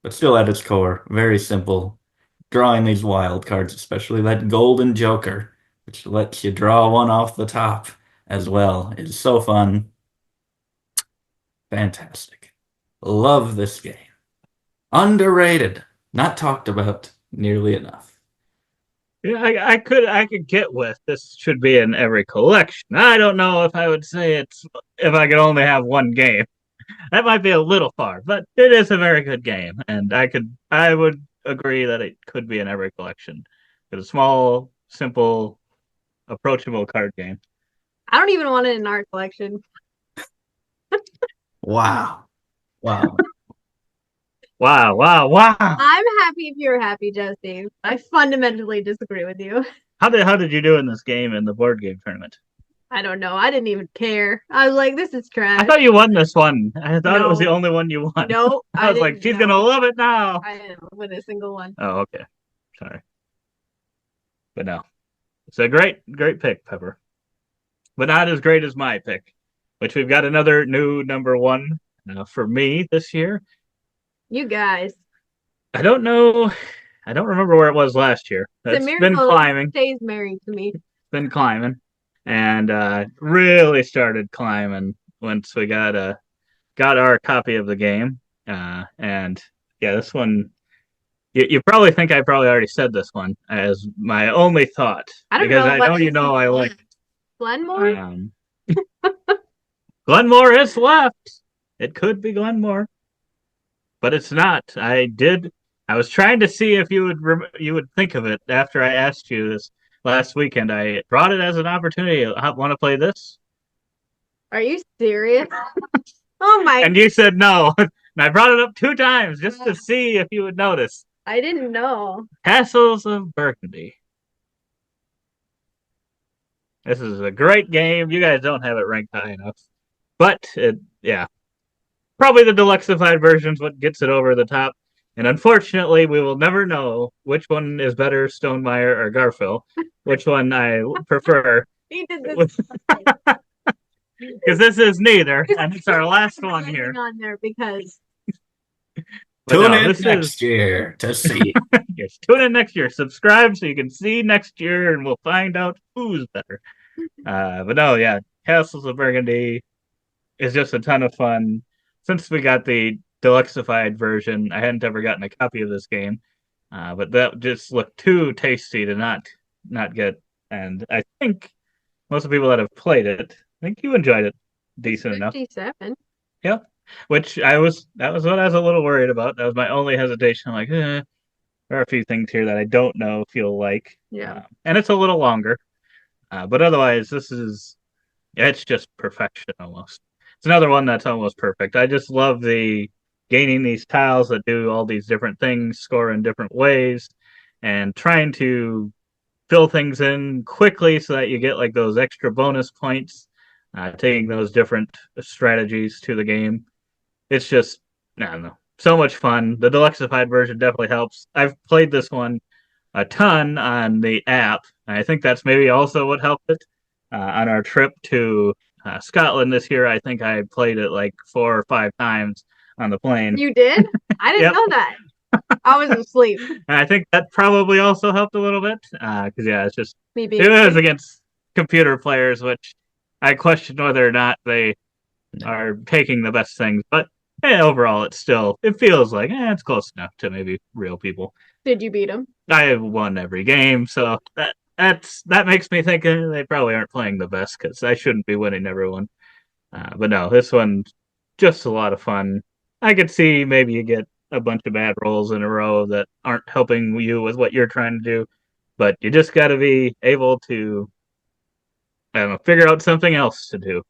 But still at its core, very simple. Drawing these wild cards, especially that golden joker, which lets you draw one off the top as well, is so fun. Fantastic. Love this game. Underrated. Not talked about nearly enough. Yeah, I could get with this should be in every collection. I don't know if I would say it's if I could only have one game. That might be a little far, but it is a very good game, and I would agree that it could be in every collection. It's a small, simple, approachable card game. I don't even want it in our collection. Wow. Wow. Wow, wow, wow. I'm happy if you're happy, Jesse. I fundamentally disagree with you. How did you do in this game in the board game tournament? I don't know. I didn't even care. I was like, this is trash. I thought you won this one. I thought it was the only one you won. No, I was like, she's gonna love it now. I didn't win a single one. Oh, okay. Sorry. But no. It's a great pick, Pepper. But not as great as my pick, which we've got another new number one for me this year. You guys. I don't know. I don't remember where it was last year. It's been climbing. Stays married to me. It's been climbing. And really started climbing once we got our copy of the game. And yeah, this one, you probably think I probably already said this one as my only thought. I don't because know. I know you know I like it. Glenmore? Glenmore is left. It could be Glenmore, but it's not. I was trying to see if you would think of it after I asked you this last weekend. I brought it as an opportunity. Want to play this? Are you serious? Oh my! And you said no. And I brought it up 2 times just to see if you would notice. I didn't know. Castles of Burgundy. This is a great game. You guys don't have it ranked high enough, but yeah, probably the deluxeified version's what gets it over the top. And unfortunately, we will never know which one is better, Stonemaier or Garfield. Which one I prefer. He did this because this is neither, and it's our last one here. On there because. Tune in next year to see. Yes, tune in next year. Subscribe so you can see next year, and we'll find out who's better. But no, yeah, Castles of Burgundy is just a ton of fun. Since we got the deluxeified version, I hadn't ever gotten a copy of this game, but that just looked too tasty to not get. And I think most of the people that have played it, I think you enjoyed it decent enough. 57. Yep. Which that was what I was a little worried about. That was my only hesitation. I'm like, there are a few things here that I don't know if you'll like. Yeah. And it's a little longer. But otherwise, it's just perfection almost. It's another one that's almost perfect. I just love the gaining these tiles that do all these different things, score in different ways, and trying to fill things in quickly so that you get like those extra bonus points, taking those different strategies to the game. It's just, I don't know, so much fun. The deluxeified version definitely helps. I've played this one a ton on the app. And I think that's maybe also what helped it. On our trip to Scotland this year, I think I played it like 4 or 5 times on the plane. You did? I didn't know that. I was asleep. And I think that probably also helped a little bit. Because, yeah, it's just, Maybe it was against computer players, which I question whether or not they are taking the best things. But overall, it feels like it's close enough to maybe real people. Did you beat them? I have won every game, so that makes me think they probably aren't playing the best because I shouldn't be winning everyone. But no, this one's just a lot of fun. I could see maybe you get a bunch of bad rolls in a row that aren't helping you with what you're trying to do, but you just got to be able to, I don't know, figure out something else to do.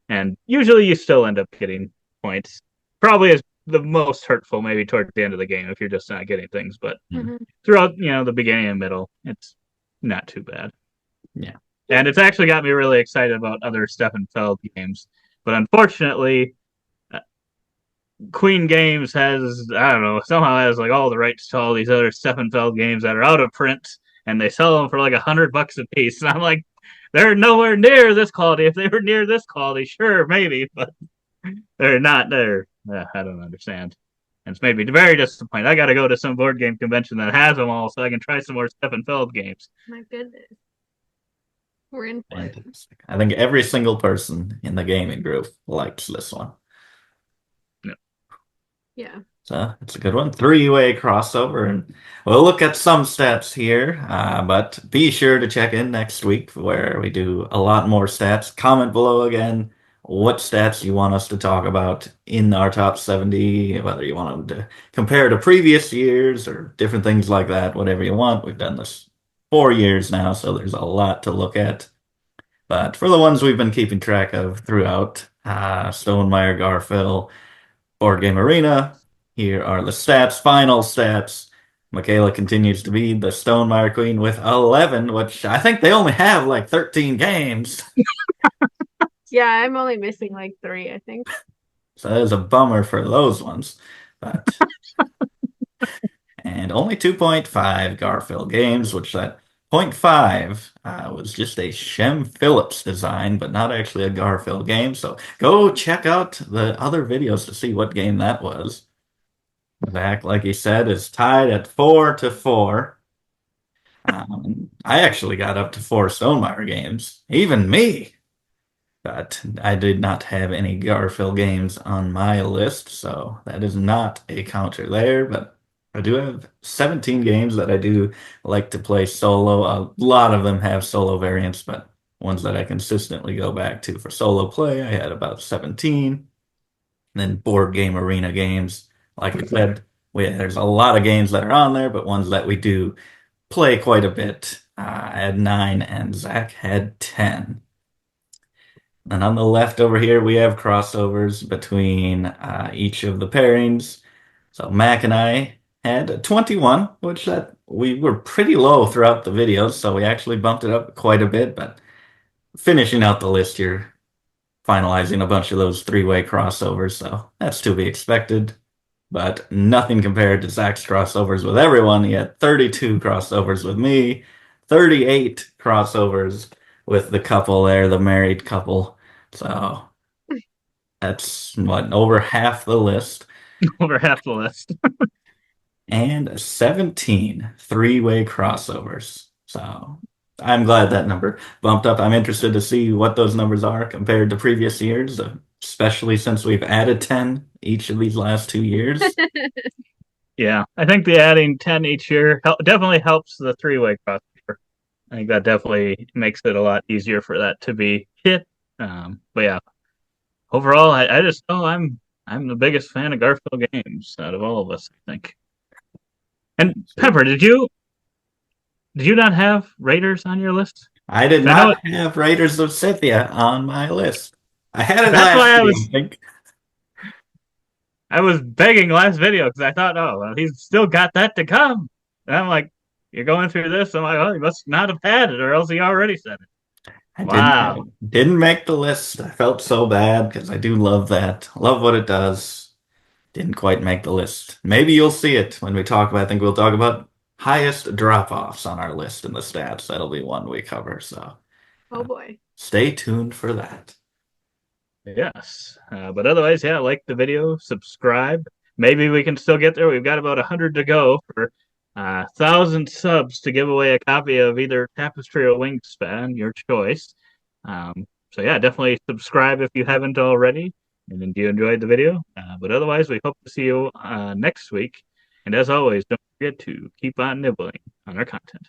And usually you still end up getting points. Probably is the most hurtful maybe towards the end of the game if you're just not getting things, but throughout the beginning and middle, it's not too bad. Yeah. And it's actually got me really excited about other Stefan Feld games. But unfortunately, Queen Games has, I don't know, somehow has like all the rights to all these other Steffenfeld games that are out of print, and they sell them for like $100 a piece. And I'm like, they're nowhere near this quality. If they were near this quality, sure, maybe, but they're not there. I don't understand. And it's made me very disappointed. I got to go to some board game convention that has them all so I can try some more Steffenfeld games. My goodness. We're in for it. Fantastic. I think every single person in the gaming group likes this one. Yeah. So it's a good one. Three-way crossover. And we'll look at some stats here, but be sure to check in next week where we do a lot more stats. Comment below again what stats you want us to talk about in our top 70, whether you want them to compare to previous years or different things like that, whatever you want. We've done this 4 years now, so there's a lot to look at. But for the ones we've been keeping track of throughout, Stonemeyer, Garfield, Board Game Arena, here are the stats, final stats. Michaela continues to be the Stonemeyer Queen with 11, which I think they only have like 13 games. Yeah, I'm only missing like 3, I think. So that is a bummer for those ones. But and only 2.5 Garfield games, which that 0.5 was just a Shem Phillips design, but not actually a Garfield game. So go check out the other videos to see what game that was. Zach, like he said, is tied at 4-4. I actually got up to 4 Stonemeyer games, even me. But I did not have any Garfield games on my list, so that is not a counter there. But I do have 17 games that I do like to play solo. A lot of them have solo variants, but ones that I consistently go back to for solo play, I had about 17. And then board game arena games, like I said, there's a lot of games that are on there, but ones that we do play quite a bit. I had 9 and Zach had 10. And on the left over here, we have crossovers between each of the pairings. So Mac and I had 21, which that we were pretty low throughout the videos, so we actually bumped it up quite a bit. But finishing out the list, you're finalizing a bunch of those three-way crossovers, so that's to be expected. But nothing compared to Zach's crossovers with everyone. He had 32 crossovers with me, 38 crossovers with the couple there, the married couple. So that's what, over half the list. Over half the list. And 17 three-way crossovers. So I'm glad that number bumped up. I'm interested to see what those numbers are compared to previous years, especially since we've added 10 each of these last 2 years. Yeah, I think the adding 10 each year definitely helps the three-way crossover. I think that definitely makes it a lot easier for that to be hit. But yeah, overall, I just know I'm the biggest fan of Garfield games out of all of us, I think. And Pepper, did you not have Raiders on your list? I did not have Raiders of Scythia on my list. I had it last week, I think. I was begging last video because I thought, oh, well, he's still got that to come. And I'm like, you're going through this. I'm like, oh, he must not have had it, or else he already said it. I didn't make the list. I felt so bad because I do love that. Love what it does. Didn't quite make the list. Maybe you'll see it when we talk about, I think we'll talk about highest drop-offs on our list in the stats. That'll be one we cover. So, oh boy. Stay tuned for that. Yes. But otherwise, yeah, like the video, subscribe. Maybe we can still get there. We've got about 100 to go for 1,000 subs to give away a copy of either Tapestry or Wingspan, your choice. So yeah, definitely subscribe if you haven't already. And if you enjoyed the video. But otherwise, we hope to see you next week. And as always, don't forget to keep on nibbling on our content.